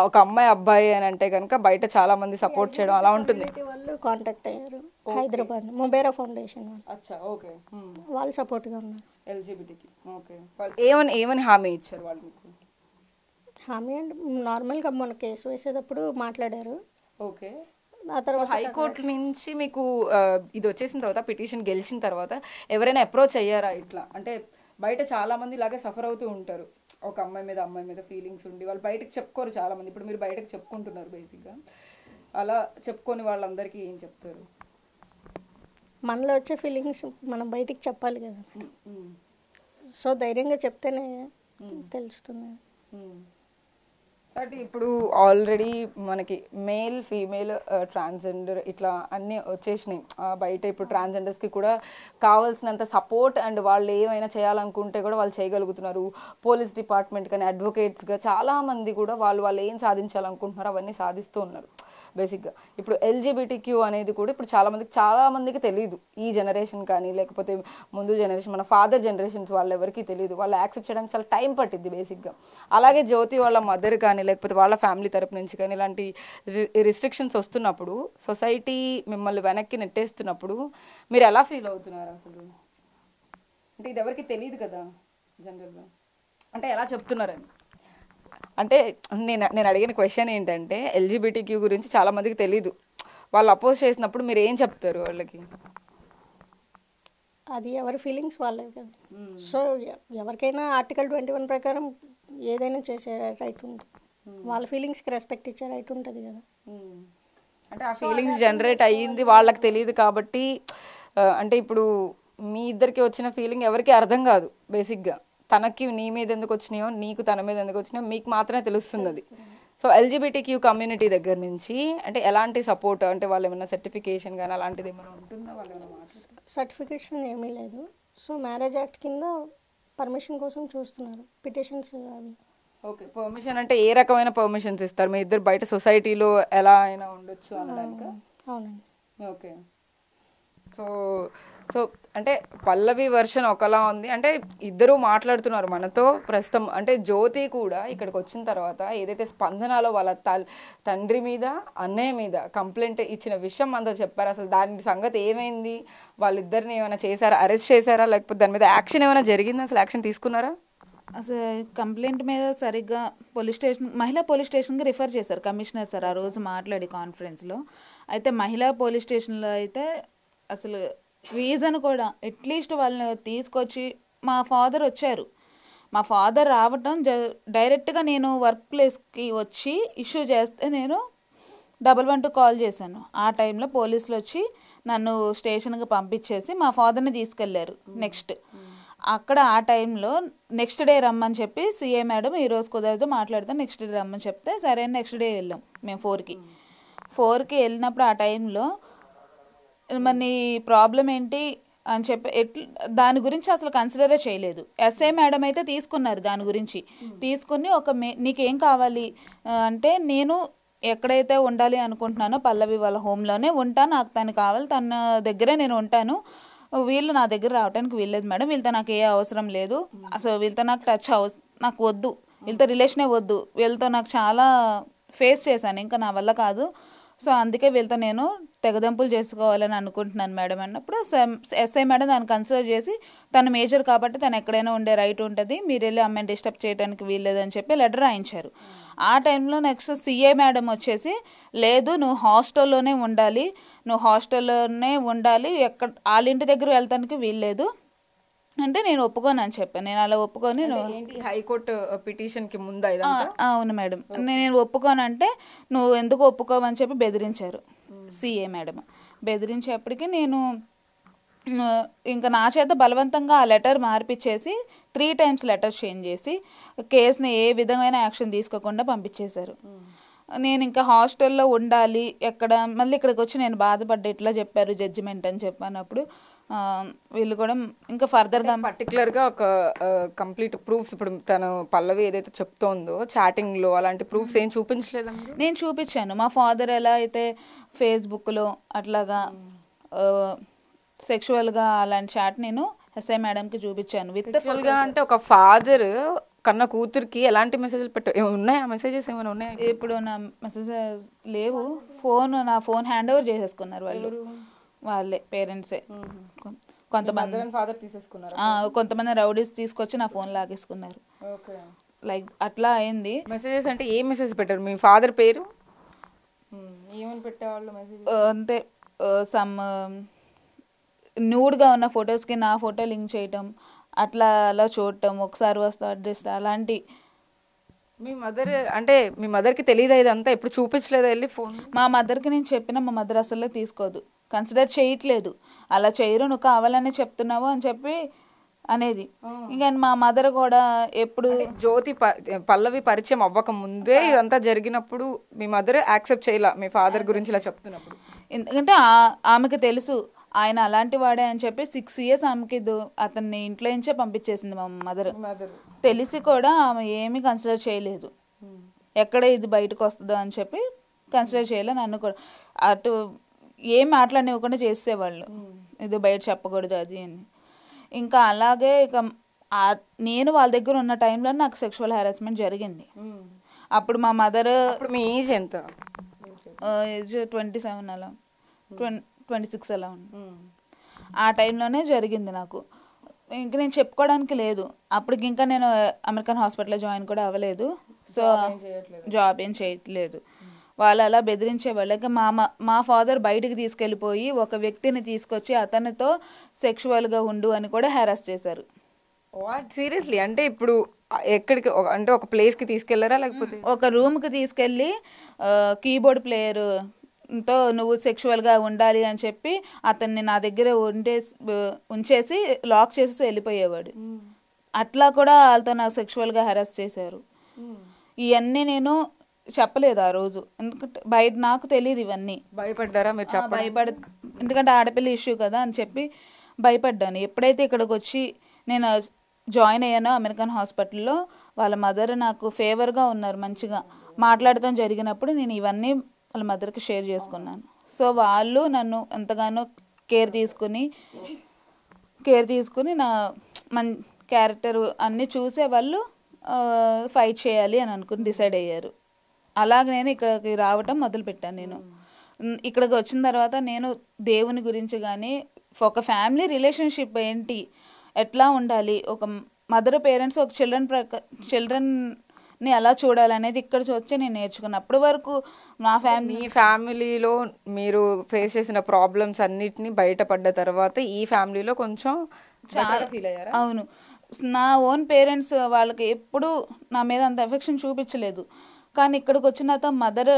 ఒక అమ్మాయి అబ్బాయి అని అంటే కనుక బయట చాలా మంది సపోర్ట్ చేయడం అలా ఉంటుంది. వాళ్ళు కాంటాక్ట్ అయ్యారు హైదరాబాద్ మొబేరా ఫౌండేషన్ ఓకే, వాళ్ళు సపోర్ట్గా ఉన్నారు. ఎల్జిబిటికి ఓకే. వాళ్ళు ఏమని హామీ ఇచ్చారు వాళ్ళు మీకు? హామీ అండ్ నార్మల్గా మొన్న కేసు వేసేటప్పుడు మాట్లాడారు. ఓకే. ఆ తర్వాత హైకోర్టు నుంచి మీకు ఇది వచ్చేసిన తర్వాత పిటిషన్ గెలిచిన తర్వాత ఎవరైనా అప్రోచ్ అయ్యారా ఇట్లా? అంటే బయట చాలా మంది ఇలాగే సఫర్ అవుతూ ఉంటారు, ఒక అమ్మాయి మీద ఫీలింగ్స్ ఉండి వాళ్ళు బయటకు చెప్పుకోరు చాలా మంది. ఇప్పుడు మీరు బయటకు చెప్పుకుంటున్నారు బేసిక్గా, అలా చెప్పుకొని వాళ్ళందరికీ ఏం చెప్తారు? మనలో వచ్చే ఫీలింగ్స్ మనం బయటికి చెప్పాలి కదా, సో ధైర్యంగా చెప్తేనే తెలుస్తుంది. అంటే ఇప్పుడు ఆల్రెడీ మనకి మేల్ ఫీమేల్ ట్రాన్స్జెండర్ ఇట్లా అన్నీ వచ్చేసినాయి బయట. ఇప్పుడు ట్రాన్స్జెండర్స్కి కూడా కావాల్సినంత సపోర్ట్ అండ్ వాళ్ళు ఏమైనా చేయాలనుకుంటే కూడా వాళ్ళు చేయగలుగుతున్నారు. పోలీస్ డిపార్ట్మెంట్ కానీ అడ్వకేట్స్గా చాలామంది కూడా వాళ్ళు ఏం సాధించాలనుకుంటున్నారో అవన్నీ సాధిస్తూ ఉన్నారు బేసిక్గా. ఇప్పుడు ఎల్జిబిటిక్యూ అనేది కూడా ఇప్పుడు చాలా మందికి తెలియదు. ఈ జనరేషన్ కానీ లేకపోతే ముందు జనరేషన్ మన ఫాదర్ జనరేషన్స్ వాళ్ళు ఎవరికి తెలియదు. వాళ్ళు యాక్సెప్ట్ చేయడానికి చాలా టైం పట్టింది బేసిక్గా. అలాగే జ్యోతి వాళ్ళ మదర్ కానీ లేకపోతే వాళ్ళ ఫ్యామిలీ తరపు నుంచి కానీ ఇలాంటి రిస్ట్రిక్షన్స్ వస్తున్నప్పుడు, సొసైటీ మిమ్మల్ని వెనక్కి నెట్టేస్తున్నప్పుడు మీరు ఎలా ఫీల్ అవుతున్నారు అసలు? అంటే ఇది ఎవరికి తెలియదు కదా జనరల్గా, అంటే ఎలా చెప్తున్నారని. అంటే నేను అడిగిన క్వశ్చన్ ఏంటంటే ఎల్జిబిటిక్యూ గురించి చాలా మందికి తెలీదు. వాళ్ళు అపోజ్ చేసినప్పుడు మీరు ఏం చెప్తారు వాళ్ళకి? అది ఎవరి ఫీలింగ్స్ వాళ్ళే కదా. సో ఎవరికైనా ఆర్టికల్ 21 ప్రకారం ఏదైనా చేసే రైట్ ఉంటుంది. వాళ్ళ ఫీలింగ్స్కి రెస్పెక్ట్ ఇచ్చే రైట్ ఉంటుంది కదా. అంటే ఆ ఫీలింగ్స్ జనరేట్ అయ్యింది వాళ్ళకి తెలియదు కాబట్టి, అంటే ఇప్పుడు మీ ఇద్దరికి వచ్చిన ఫీలింగ్ ఎవరికి అర్థం కాదు బేసిక్గా. తనకి నీ మీద ఎందుకు వచ్చినాయో నీకు తన మీద ఎందుకు వచ్చినాయో మీకు మాత్రమే తెలుస్తుంది అది. సో ఎల్జిబిటిక్యూ కమ్యూనిటీ దగ్గర నుంచి అంటే ఎలాంటి సపోర్ట్, అంటే వాళ్ళు ఏమైనా సర్టిఫికేషన్ కానీ అలాంటిది ఏమైనా ఉంటుందా? వాళ్ళు ఏమైనా సర్టిఫికేషన్ ఏమీ లేదు. సో మ్యారేజ్ యాక్ట్ కింద పర్మిషన్ కోసం చూస్తున్నారు, పిటిషన్స్ అవి. ఓకే, పర్మిషన్ అంటే ఏ రకమైన పర్మిషన్స్ ఇస్తారు? మీ ఇద్దరు బయట సొసైటీలో ఎలా అయినా ఉండొచ్చు అనడానికి? అవునండి. ఓకే. సో అంటే పల్లవి వర్షన్ ఒకలా ఉంది, అంటే ఇద్దరు మాట్లాడుతున్నారు మనతో ప్రస్తుతం. అంటే జ్యోతి కూడా ఇక్కడికి వచ్చిన తర్వాత ఏదైతే స్పందనలో వాళ్ళ తండ్రి మీద అన్నయ్య మీద కంప్లైంట్ ఇచ్చిన విషయం మనతో చెప్పారు. అసలు దాని సంగతి ఏమైంది? వాళ్ళిద్దరిని ఏమైనా చేశారా, అరెస్ట్ చేశారా, లేకపోతే దాని మీద యాక్షన్ ఏమైనా జరిగిందా? అసలు యాక్షన్ తీసుకున్నారా? అసలు కంప్లైంట్ మీద సరిగ్గా మహిళా పోలీస్ స్టేషన్కి రిఫర్ చేశారు కమిషనర్ సార్ ఆ రోజు మాట్లాడి కాన్ఫరెన్స్లో. అయితే మహిళా పోలీస్ స్టేషన్లో అయితే అసలు రీజన్ కూడా అట్లీస్ట్ వాళ్ళని తీసుకొచ్చి మా ఫాదర్ వచ్చారు. మా ఫాదర్ రావటం డైరెక్ట్గా నేను వర్క్ ప్లేస్కి వచ్చి ఇష్యూ చేస్తే నేను 112 కాల్ చేశాను. ఆ టైంలో పోలీసులు వచ్చి నన్ను స్టేషన్కి పంపించేసి మా ఫాదర్ని తీసుకెళ్లారు. నెక్స్ట్ అక్కడ ఆ టైంలో నెక్స్ట్ డే రమ్మని చెప్పి సీఏ మేడం ఈరోజు కుదరదు మాట్లాడతాం నెక్స్ట్ డే రమ్మని చెప్తే సరే నెక్స్ట్ డే వెళ్ళాం మేము 4కి వెళ్ళినప్పుడు ఆ టైంలో మరి ప్రాబ్లం ఏంటి అని చెప్పి దాని గురించి అసలు కన్సిడరే చేయలేదు. ఎస్ఐ మేడం అయితే తీసుకున్నారు దాని గురించి. తీసుకుని నీకేం కావాలి అంటే నేను ఎక్కడైతే ఉండాలి అనుకుంటున్నానో పల్లవి వాళ్ళ హోమ్లోనే ఉంటాను, నాకు తను కావాలి, తన దగ్గరే నేను ఉంటాను, వీళ్ళు నా దగ్గర రావడానికి వీల్లేదు మేడం, వీళ్ళతో నాకు ఏ అవసరం లేదు, అసలు వీళ్ళతో నాకు టచ్ నాకు వద్దు, వీళ్ళతో రిలేషనే వద్దు, వీళ్ళతో నాకు చాలా ఫేస్ చేశాను, ఇంకా నా వల్ల కాదు, సో అందుకే వీళ్ళతో నేను తెగదెంపులు చేసుకోవాలని అనుకుంటున్నాను మేడం అన్నప్పుడు ఎస్ఐ మేడం దాన్ని కన్సిడర్ చేసి తను మేజర్ కాబట్టి తను ఎక్కడైనా ఉండే రైట్ ఉంటుంది, మీరు వెళ్ళి అమ్మాయిని డిస్టర్బ్ చేయడానికి వీల్లేదని చెప్పి లెటర్ రాయించారు. ఆ టైంలో నెక్స్ట్ సీఏ మేడం వచ్చేసి లేదు నువ్వు హాస్టల్లోనే ఉండాలి, వాళ్ళ ఇంటి దగ్గర వెళ్తానికి వీల్లేదు అంటే నేను ఒప్పుకోను అని చెప్పాను. నేను అలా ఒప్పుకొని హైకోర్టు పిటిషన్ కి ముందు అవును మేడం నేను ఒప్పుకోనంటే నువ్వు ఎందుకు ఒప్పుకోవని చెప్పి బెదిరించారు సీఏ మేడం. బెదిరించేప్పటికి నేను ఇంకా నా చేత బలవంతంగా ఆ లెటర్ మార్పిచ్చేసి 3 times లెటర్ చేంజ్ చేసి కేసుని ఏ విధమైన యాక్షన్ తీసుకోకుండా పంపించేశారు. నేను ఇంకా హాస్టల్లో ఉండాలి ఎక్కడ, మళ్ళీ ఇక్కడికి వచ్చి నేను బాధపడ్డా, ఇట్లా చెప్పారు జడ్జిమెంట్ అని చెప్పినప్పుడు వీళ్ళు కూడా ఇంకా ఫర్దర్గా పర్టికులర్గా ఒక కంప్లీట్ ప్రూఫ్స్, ఇప్పుడు తను పల్లవి ఏదైతే చెప్తోందో చాటింగ్లో అలాంటి ప్రూఫ్స్ ఏం చూపించలేదా? నేను చూపించాను. మా ఫాదర్ ఎలా అయితే ఫేస్బుక్లో అట్లాగా సెక్షువల్గా అలాంటి చాట్ నేను ఎస్ఐ మేడంకి చూపించాను. గా అంటే ఒక ఫాదర్ కన్న కూతురికి ఎలాంటి మెసేజ్లు ఉన్నాయా? మెసేజెస్ ఏమైనా ఉన్నాయా? ఇప్పుడు నా మెసేజ్ లేవు. నా ఫోన్ హ్యాండ్ ఓవర్ చేసేసుకున్నారు వాళ్ళే పేరెంట్సే. కొంతమంది రౌడీస్ తీసుకొచ్చి నా ఫోన్ లాగేసుకున్నారు. లైక్ అట్లా అయింది. మెసేజెస్ అంటే ఏ మెసేజ్ పెట్టారు? మీ ఫాదర్ పేరు ఏమని పెట్టేవాళ్ళు మెసేజ్? అంతే సమ్ న్యూడ్గా ఉన్న ఫొటోస్కి నా ఫోటో లింక్ చేయటం, అట్లా అలా చూడటం, ఒకసారి వస్తా అడ్రస్ అలాంటి. మీ మదర్ అంటే మీ మదర్కి తెలియదా ఇదంతా? ఎప్పుడు చూపించలేదా వెళ్ళి ఫోన్? మా మదర్కి నేను చెప్పిన మా మదర్ అసలు తీసుకోదు, కన్సిడర్ చేయట్లేదు. అలా చేయరు, నువ్వు కావాలని చెప్తున్నావు అని చెప్పి అనేది. ఇంకా మా మదర్ కూడా ఎప్పుడు జ్యోతి పల్లవి పరిచయం అవ్వక ముందే ఇదంతా జరిగినప్పుడు మీ మదర్ యాక్సెప్ట్ చేయాల మీ ఫాదర్ గురించి ఇలా చెప్తున్నప్పుడు? ఎందుకంటే ఆమెకి తెలుసు ఆయన అలాంటి వాడే అని చెప్పి 6 years ఆమెకి అతన్ని ఇంట్లో నుంచే పంపించేసింది మా మదర్. తెలిసి కూడా ఆమె ఏమీ కన్సిడర్ చేయలేదు, ఎక్కడ ఇది బయటకు వస్తుందో అని చెప్పి కన్సిడర్ చేయలేదు. నన్ను కూడా అటు ఏం మాట్లాడనివ్వకుండా చేసేవాళ్ళు, ఇది బయట చెప్పకూడదు అది అని. ఇంకా అలాగే ఇక నేను వాళ్ళ దగ్గర ఉన్న టైంలో నాకు సెక్షువల్ హెరాస్మెంట్ జరిగింది. అప్పుడు మా మదర్, మీ ఏజ్ ఎంత? ఏజ్ 27 అలా 26 అలా ఉంది. ఆ టైంలోనే జరిగింది నాకు. ఇంక నేను చెప్పుకోవడానికి లేదు. అప్పటికి ఇంకా నేను అమెరికన్ హాస్పిటల్లో జాయిన్ కూడా అవ్వలేదు. సో జాబ్ ఏం చేయట్లేదు. వాళ్ళు అలా బెదిరించేవాళ్ళు. ఇంకా మా ఫాదర్ బయటికి తీసుకెళ్ళిపోయి ఒక వ్యక్తిని తీసుకొచ్చి అతనితో సెక్షువల్గా ఉండు అని కూడా హెరాస్ చేశారు. సీరియస్లీ? అంటే ఇప్పుడు ఎక్కడికి, అంటే ఒక ప్లేస్కి తీసుకెళ్లారా లేకపోతే? ఒక రూమ్కి తీసుకెళ్ళి కీబోర్డ్ ప్లేయర్తో నువ్వు సెక్షువల్గా ఉండాలి అని చెప్పి అతన్ని నా దగ్గర ఉంచేసి లాక్ చేసి వెళ్ళిపోయేవాడు. అట్లా కూడా వాళ్ళతో నాకు సెక్షువల్గా హెరాస్ చేశారు. ఇవన్నీ నేను చెప్పలేదు ఆ రోజు, ఎందుకంటే బయట నాకు తెలియదు ఇవన్నీ. భయపడ్డారా మీరు? ఎందుకంటే ఆడపిల్ల ఇష్యూ కదా అని చెప్పి భయపడ్డాను. ఎప్పుడైతే ఇక్కడికి వచ్చి నేను జాయిన్ అయ్యానో అమెరికన్ హాస్పిటల్లో, వాళ్ళ మదర్ నాకు ఫేవర్గా ఉన్నారు, మంచిగా మాట్లాడటం జరిగినప్పుడు నేను ఇవన్నీ వాళ్ళ మదర్కి షేర్ చేసుకున్నాను. సో వాళ్ళు నన్ను ఎంతగానో కేర్ తీసుకుని నా క్యారెక్టర్ అన్నీ చూసే వాళ్ళు ఫైట్ చేయాలి అని అనుకుని డిసైడ్ అయ్యారు. అలాగే నేను ఇక్కడికి రావటం మొదలుపెట్టాను. నేను ఇక్కడికి వచ్చిన తర్వాత నేను దేవుని గురించి కానీ, ఒక ఫ్యామిలీ రిలేషన్షిప్ ఏంటి, ఎట్లా ఉండాలి, ఒక మదర్ పేరెంట్స్ ఒక చిల్డ్రన్ని ఎలా చూడాలనేది ఇక్కడ వచ్చి నేను నేర్చుకున్నాను. అప్పటి వరకు మీ ఫ్యామిలీలో మీరు ఫేస్ చేసిన ప్రాబ్లమ్స్ అన్నిటిని బయటపడ్డ తర్వాత ఈ ఫ్యామిలీలో కొంచెం చాలా ఫీల్ అయ్యారా? అవును. నా ఓన్ పేరెంట్స్ వాళ్ళకి ఎప్పుడు నా మీద అంత ఎఫెక్షన్ చూపించలేదు. కానీ ఇక్కడికి వచ్చిన తర్వాత మదర్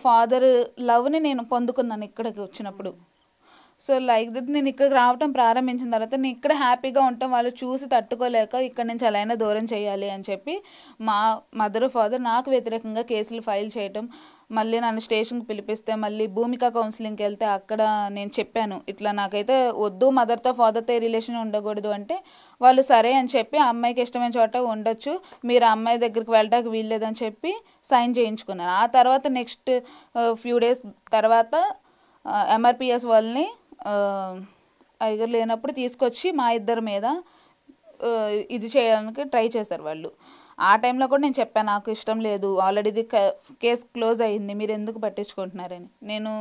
ఫాదర్ లవ్ని నేను పొందుకున్నాను ఇక్కడికి వచ్చినప్పుడు. సో లైక్ దట్ నేను ఇక్కడికి రావటం ప్రారంభించిన తర్వాత నేను ఇక్కడ హ్యాపీగా ఉంటాం, వాళ్ళు చూసి తట్టుకోలేక ఇక్కడ నుంచి అలా అయినా దూరం చేయాలి అని చెప్పి మా మదర్ ఫాదర్ నాకు వ్యతిరేకంగా కేసులు ఫైల్ చేయటం, మళ్ళీ నన్ను స్టేషన్కి పిలిపిస్తే మళ్ళీ భూమిక కౌన్సిలింగ్కి వెళ్తే అక్కడ నేను చెప్పాను ఇట్లా నాకైతే వద్దు, మదర్తో ఫాదర్తో రిలేషన్ ఉండకూడదు అంటే వాళ్ళు సరే అని చెప్పి ఆ అమ్మాయికి ఇష్టమైన చోట ఉండొచ్చు, మీరు ఆ అమ్మాయి దగ్గరికి వెళ్ళడానికి వీల్లేదని చెప్పి సైన్ చేయించుకున్నాను. ఆ తర్వాత నెక్స్ట్ ఫ్యూ డేస్ తర్వాత MRPS వాళ్ళని ఐగర్ లేనప్పుడు తీసుకొచ్చి మా ఇద్దరి మీద ఇది చేయడానికి ట్రై చేశారు వాళ్ళు. ఆ టైంలో కూడా నేను చెప్పాను నాకు ఇష్టం లేదు, ఆల్రెడీ ఇది కేసు క్లోజ్ అయ్యింది, మీరు ఎందుకు పట్టించుకుంటున్నారని. నేను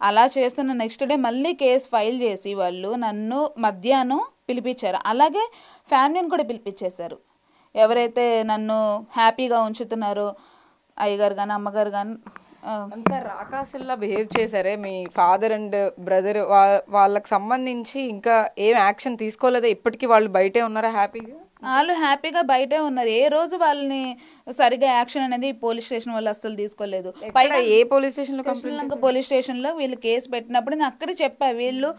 అలా చేస్తున్న నెక్స్ట్ డే మళ్ళీ కేసు ఫైల్ చేసి వాళ్ళు నన్ను మధ్యాహ్నం పిలిపించారు. అలాగే ఫ్యామిలీని కూడా పిలిపించేశారు. ఎవరైతే నన్ను హ్యాపీగా ఉంచుతున్నారో అయ్యగారు కానీ అమ్మగారు కానీ. అంత రాకాసుల్లా బిహేవ్ చేశారే మీ ఫాదర్ అండ్ బ్రదర్, వాళ్ళకి సంబంధించి ఇంకా ఏం యాక్షన్ తీసుకోలేదా? ఇప్పటికీ వాళ్ళు బయటే ఉన్నారా హ్యాపీగా? వాళ్ళు హ్యాపీగా బయటే ఉన్నారు. ఏ రోజు వాళ్ళని సరిగా యాక్షన్ అనేది పోలీస్ స్టేషన్ వాళ్ళు అస్సలు తీసుకోలేదు. పైగా ఏ పోలీస్ స్టేషన్ లో కృష్ణలంక పోలీస్ స్టేషన్ లో వీళ్ళు కేసు పెట్టినప్పుడు నేను అక్కడే చెప్పా, వీళ్ళు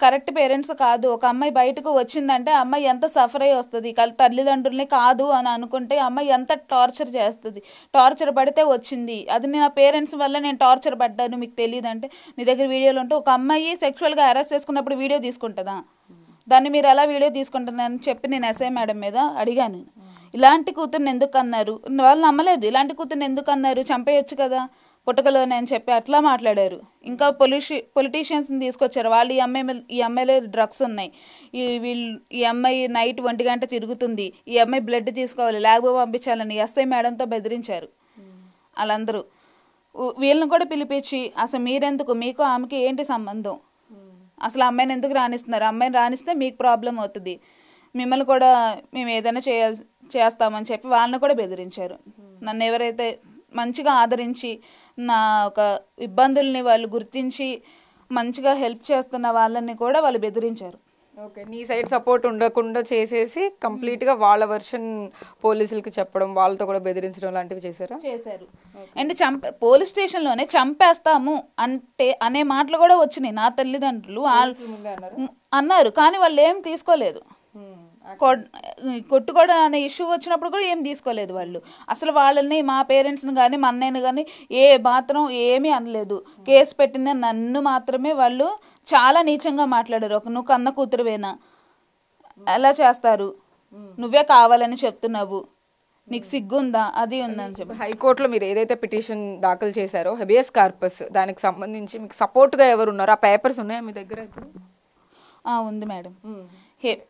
కరెక్ట్ పేరెంట్స్ కాదు. ఒక అమ్మాయి బయటకు వచ్చిందంటే అమ్మాయి ఎంత సఫర్ అయ్యి వస్తుంది, తల్లిదండ్రులనే కాదు అని అనుకుంటే అమ్మాయి ఎంత టార్చర్ చేస్తుంది. టార్చర్ పడితే వచ్చింది, అది నా పేరెంట్స్ వల్ల నేను టార్చర్ పడ్డాను మీకు తెలియదు అంటే నీ దగ్గర వీడియోలు ఉంటే ఒక అమ్మాయి సెక్షువల్గా అరెస్ట్ చేసుకున్నప్పుడు వీడియో తీసుకుంటుందా? దాన్ని మీరు ఎలా వీడియో తీసుకుంటున్నారని చెప్పి నేను ఎస్ఐ మేడం మీద అడిగాను. ఇలాంటి కూతుర్ని ఎందుకు అన్నారు? వాళ్ళు నమ్మలేదు. ఇలాంటి కూతుర్ని ఎందుకు అన్నారు, చంపేయొచ్చు కదా పుట్టకలోనే అని చెప్పి అట్లా మాట్లాడారు. ఇంకా పొలిటీషియన్స్ని తీసుకొచ్చారు. వాళ్ళు ఈ అమ్మాయిలో డ్రగ్స్ ఉన్నాయి, ఈ అమ్మాయి నైట్ 1 గంట తిరుగుతుంది, ఈ అమ్మాయి బ్లడ్ తీసుకోవాలి, ల్యాబ్ పంపించాలని ఎస్ఐ మేడంతో బెదిరించారు. వాళ్ళందరూ వీళ్ళని కూడా పిలిపించి అసలు మీరెందుకు, మీకు ఆమెకి ఏంటి సంబంధం, అసలు అమ్మాయిని ఎందుకు రాణిస్తున్నారు, అమ్మాయిని రాణిస్తే మీకు ప్రాబ్లం అవుతుంది, మిమ్మల్ని కూడా మేము ఏదైనా చేస్తామని చెప్పి వాళ్ళని కూడా బెదిరించారు. నన్ను ఎవరైతే మంచిగా ఆదరించి నా ఒక ఇబ్బందుల్ని వాళ్ళు గుర్తించి మంచిగా హెల్ప్ చేస్తున్న వాళ్ళని కూడా వాళ్ళు బెదిరించారు. ఓకే, నీ సైడ్ సపోర్ట్ ఉండకుండా చేసేసి కంప్లీట్ గా వాళ్ళ వర్షన్ పోలీసులకి చెప్పడం, వాళ్ళతో కూడా బెదిరించడం లాంటివి చేశారు. అంటే పోలీస్ స్టేషన్ లోనే చంపేస్తాము అంటే అనే మాటలు కూడా వచ్చినాయి. నా తల్లిదండ్రులు అన్నారు, కానీ వాళ్ళు ఏం తీసుకోలేదు. కొట్టుకోవడం అనే ఇష్యూ వచ్చినప్పుడు కూడా ఏం తీసుకోలేదు వాళ్ళు. అసలు వాళ్ళని, మా పేరెంట్స్ని కానీ మా అన్నయ్యని కానీ ఏ మాత్రం ఏమీ అనలేదు. కేసు పెట్టింది నన్ను మాత్రమే వాళ్ళు చాలా నీచంగా మాట్లాడారు. నువ్వు కన్న కూతురువేనా, ఎలా చేస్తారు, నువ్వే కావాలని చెప్తున్నావు, నీకు సిగ్గుందా, అది ఉందని చెప్పి. హైకోర్టులో మీరు ఏదైతే పిటిషన్ దాఖలు చేశారో హెబియస్ కార్పస్, దానికి సంబంధించి మీకు సపోర్ట్ గా ఎవరు ఉన్నారు? ఆ పేపర్స్ ఉన్నాయా మీ దగ్గర? ఉంది మేడం.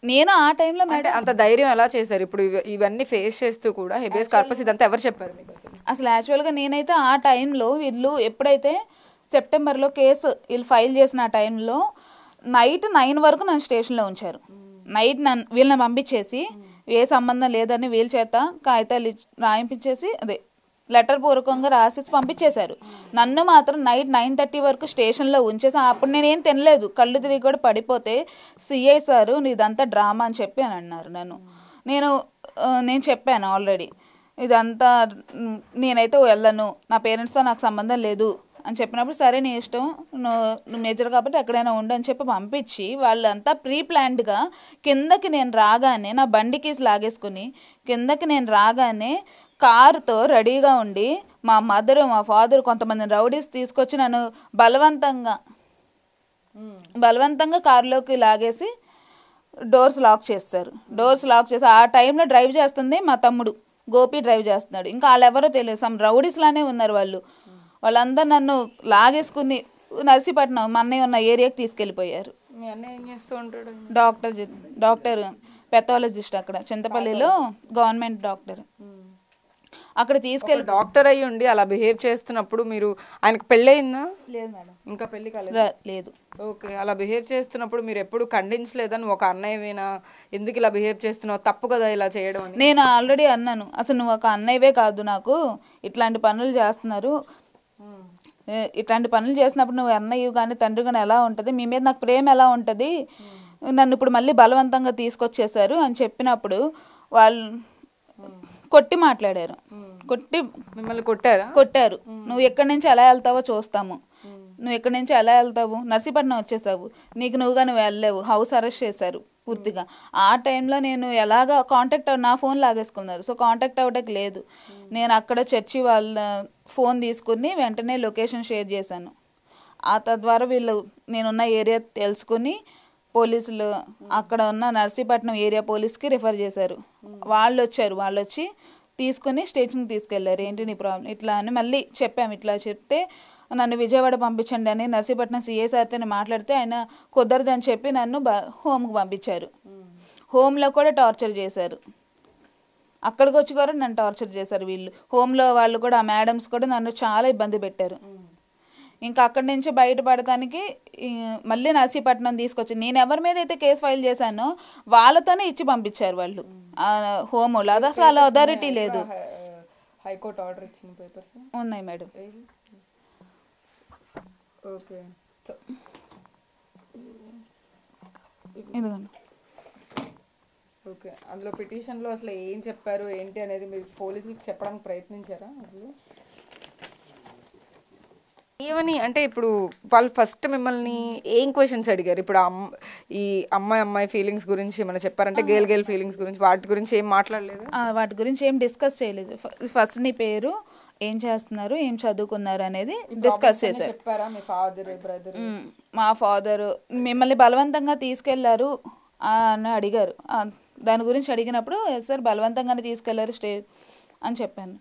నేను ఆ టైంలో మేడం అంత ధైర్యం ఎలా చేశారు? ఇప్పుడు ఇవన్నీ ఫేస్ చేస్తూ కూడా హెబియస్ కార్పస్ ఇదంతా ఎవరు చెప్పారు మీకు? అసలు యాక్చువల్గా నేనైతే ఆ టైంలో వీళ్ళు ఎప్పుడైతే సెప్టెంబర్లో కేసు వీళ్ళు ఫైల్ చేసిన ఆ టైంలో నైట్ 9 వరకు నన్ను స్టేషన్లో ఉంచారు. నైట్ వీళ్ళని పంపించేసి ఏ సంబంధం లేదని వీళ్ళ చేత కాగితాలు రాయింపించేసి అదే లెటర్ పూర్వకంగా రాసేసి పంపించేశారు. నన్ను మాత్రం నైట్ 9:30 వరకు స్టేషన్లో ఉంచేసి అప్పుడు నేనేం తినలేదు, కళ్ళు తిరిగి కూడా పడిపోతే సిఐ సారు ఇదంతా డ్రామా అని చెప్పి అని అన్నారు నన్ను. నేను చెప్పాను ఆల్రెడీ ఇదంతా, నేనైతే వెళ్ళను, నా పేరెంట్స్తో నాకు సంబంధం లేదు అని చెప్పినప్పుడు సరే నీ ఇష్టం, నువ్వు మేజర్ కాబట్టి ఎక్కడైనా ఉండు అని చెప్పి పంపించి వాళ్ళంతా ప్రీ ప్లాన్డ్గా కిందకి నేను రాగానే నా బండి కీస్ లాగేసుకుని కిందకి నేను రాగానే కారుతో రెడీగా ఉండి మా మదరు మా ఫాదర్ కొంతమంది రౌడీస్ తీసుకొచ్చి నన్ను బలవంతంగా కారులోకి లాగేసి డోర్స్ లాక్ చేస్తారు. డోర్స్ లాక్ చేసి ఆ టైంలో డ్రైవ్ చేస్తుంది మా తమ్ముడు గోపి, డ్రైవ్ చేస్తున్నాడు. ఇంకా వాళ్ళెవరో తెలియదు, సమ్ రౌడీస్ లానే ఉన్నారు వాళ్ళు. వాళ్ళందరూ నన్ను లాగేసుకుని నర్సీపట్నం మా అన్నయ్య ఉన్న ఏరియాకి తీసుకెళ్ళిపోయారు. డాక్టర్ పెథాలజిస్ట్ అక్కడ చింతపల్లిలో గవర్నమెంట్ డాక్టర్. అక్కడ తీసుకెళ్ళి డాక్టర్ అయ్యి ఉండి అలా బిహేవ్ చేస్తున్నప్పుడు మీరు, ఆయనకు పెళ్ళయిందా? లేదు మేడం, ఇంకా పెళ్లి లేదు. ఓకే, అలా బిహేవ్ చేస్తున్నప్పుడు మీరు ఎప్పుడు ఖండించలేదని? ఒక అన్నయ్యవేనా, ఎందుకు ఇలా బిహేవ్ చేస్తున్నావు, తప్పు కదా ఇలా చేయడం అని? నేను ఆల్రెడీ అన్నాను, అసలు నువ్వు ఒక అన్నయ్యవే కాదు, నాకు ఇట్లాంటి పనులు చేస్తున్నారు, ఇట్లాంటి పనులు చేసినప్పుడు నువ్వు అన్నయ్య కానీ తండ్రి కానీ ఎలా ఉంటుంది, మీ మీద నాకు ప్రేమ ఎలా ఉంటుంది, నన్ను ఇప్పుడు మళ్ళీ బలవంతంగా తీసుకొచ్చేసారు అని చెప్పినప్పుడు వాళ్ళు కొట్టి మాట్లాడారు. మిమ్మల్ని కొట్టారు. నువ్వు ఎక్కడి నుంచి ఎలా వెళ్తావో చూస్తాము, నువ్వు ఎక్కడి నుంచి ఎలా వెళ్తావు, నర్సీపట్నం వచ్చేసావు, నువ్వుగా నువ్వు వెళ్ళలేవు, హౌస్ అరెస్ట్ చేశారు పూర్తిగా. ఆ టైంలో నేను ఎలాగా కాంటాక్ట్ నా ఫోన్ లాగేసుకున్నారు, సో కాంటాక్ట్ అవ్వడానికి లేదు. నేను అక్కడ చర్చి వాళ్ళ ఫోన్ తీసుకుని వెంటనే లొకేషన్ షేర్ చేశాను. తద్వారా వీళ్ళు నేనున్న ఏరియా తెలుసుకుని పోలీసులు అక్కడ ఉన్న నర్సీపట్నం ఏరియా పోలీస్కి రిఫర్ చేశారు. వాళ్ళు వచ్చి తీసుకుని స్టేషన్కి తీసుకెళ్లారు. ఏంటి నీ ప్రాబ్లం ఇట్లా అని మళ్ళీ చెప్పాము. ఇట్లా చెప్తే నన్ను విజయవాడ పంపించండి అని నర్సీపట్నం సిఐ సార్తో మాట్లాడితే ఆయన కుదరదని చెప్పి నన్ను హోమ్కి పంపించారు. హోమ్లో కూడా టార్చర్ చేశారు. అక్కడికి వచ్చి కూడా నన్ను టార్చర్ చేశారు వీళ్ళు. హోమ్లో వాళ్ళు కూడా ఆ మేడమ్స్ కూడా నన్ను చాలా ఇబ్బంది పెట్టారు. ఇంకా అక్కడి నుంచి బయటపడటానికి మళ్ళీ నర్సీపట్నం తీసుకొచ్చి నేను ఎవరి మీద అయితే కేసు ఫైల్ చేశానో వాళ్ళతోనే ఇచ్చి పంపించారు వాళ్ళు హోమ్. అది అసలు అథారిటీ లేదు. హైకోర్టు ఆర్డర్ ఇచ్చిన పేపర్స్ ఉన్నాయి మేడం. ఓకే, ఇదిగోండి. ఓకే, అందులో పిటిషన్లో అసలు ఏం చెప్పారు ఏంటి అనేది మీరు పోలీసులకు చెప్పడానికి ప్రయత్నించారా అసలు? ఏమని అంటే ఇప్పుడు వాళ్ళు ఫస్ట్ మిమ్మల్ని ఏం క్వశ్చన్స్ అడిగారు? ఇప్పుడు ఈ అమ్మాయి ఫీలింగ్స్ గురించి ఏమైనా చెప్పారంటే గేల్ ఫీలింగ్స్ గురించి వాటి గురించి ఏం మాట్లాడలేదు? వాటి గురించి ఏం డిస్కస్ చేయలేదు. ఫస్ట్ నీ పేరు, ఏం చేస్తున్నారు, ఏం చదువుకున్నారు అనేది డిస్కస్ చేశారు. చెప్పారా మీ ఫాదర్ బ్రదర్? మా ఫాదర్ మిమ్మల్ని బలవంతంగా తీసుకెళ్లారు అని అడిగారు. దాని గురించి అడిగినప్పుడు సార్ బలవంతంగానే తీసుకెళ్లారు అని చెప్పాను.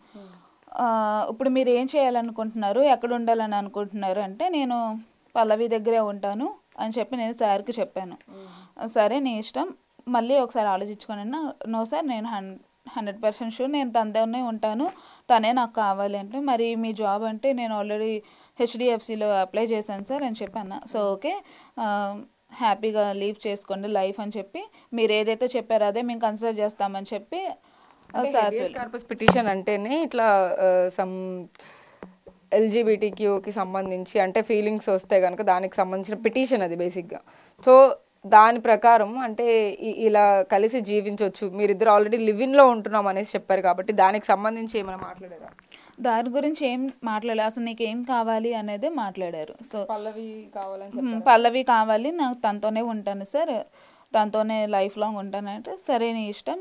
ఇప్పుడు మీరు ఏం చేయాలనుకుంటున్నారు, ఎక్కడ ఉండాలని అనుకుంటున్నారు అంటే నేను పల్లవి దగ్గరే ఉంటాను అని చెప్పి నేను సార్కి చెప్పాను. సరే నీ ఇష్టం, మళ్ళీ ఒకసారి ఆలోచించుకొని, నో సార్ నేను 100% షూర్ నేను తనతోనే ఉంటాను, తనే నాకు కావాలి అంటే, మరి మీ జాబ్ అంటే నేను ఆల్రెడీ హెచ్డిఎఫ్సిలో అప్లై చేశాను సార్ అని చెప్పాను. సో ఓకే, హ్యాపీగా లీవ్ చేసుకోండి లైఫ్ అని చెప్పి, మీరు ఏదైతే చెప్పారో అదే మేము కన్సిడర్ చేస్తామని చెప్పి కార్పస్ పిటిషన్ అంటేనే ఇట్లా సమ్ ఎల్జీబీటీక్యూకి సంబంధించి అంటే ఫీలింగ్స్ వస్తే కనుక దానికి సంబంధించిన పిటిషన్ అది బేసిక్గా. సో దాని ప్రకారం అంటే ఇలా కలిసి జీవించవచ్చు, మీరిద్దరు ఆల్రెడీ లివింగ్లో ఉంటున్నాం అనేసి చెప్పారు కాబట్టి దానికి సంబంధించి ఏమైనా మాట్లాడారా? దాని గురించి ఏం మాట్లాడలేదు, అసలు నీకు ఏం కావాలి అనేది మాట్లాడారు. సో పల్లవి కావాలి, నాకు తనతోనే ఉంటాను సార్, తనతోనే లైఫ్ లాంగ్ ఉంటానంటే సరే నీ ఇష్టం,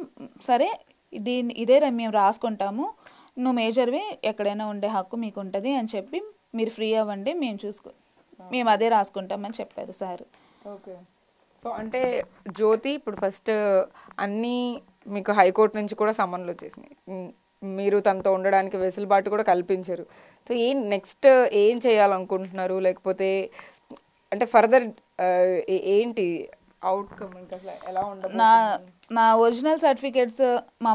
సరే ఇదే మేము రాసుకుంటాము, నువ్వు మేజర్వి, ఎక్కడైనా ఉండే హక్కు మీకు ఉంటుంది అని చెప్పి మీరు ఫ్రీ అవ్వండి, మేము అదే రాసుకుంటామని చెప్పారు సార్. ఓకే, సో అంటే జ్యోతి ఇప్పుడు ఫస్ట్ అన్నీ మీకు హైకోర్టు నుంచి కూడా సమన్లు వచ్చేసినాయి, మీరు తనతో ఉండడానికి వెసులుబాటు కూడా కల్పించారు. సో నెక్స్ట్ ఏం చేయాలనుకుంటున్నారు, లేకపోతే అంటే ఫర్దర్ ఏంటి అవుట్కమ్, ఇంకా అసలు ఎలా ఉండదు? నా ఒరిజినల్ సర్టిఫికేట్స్ మా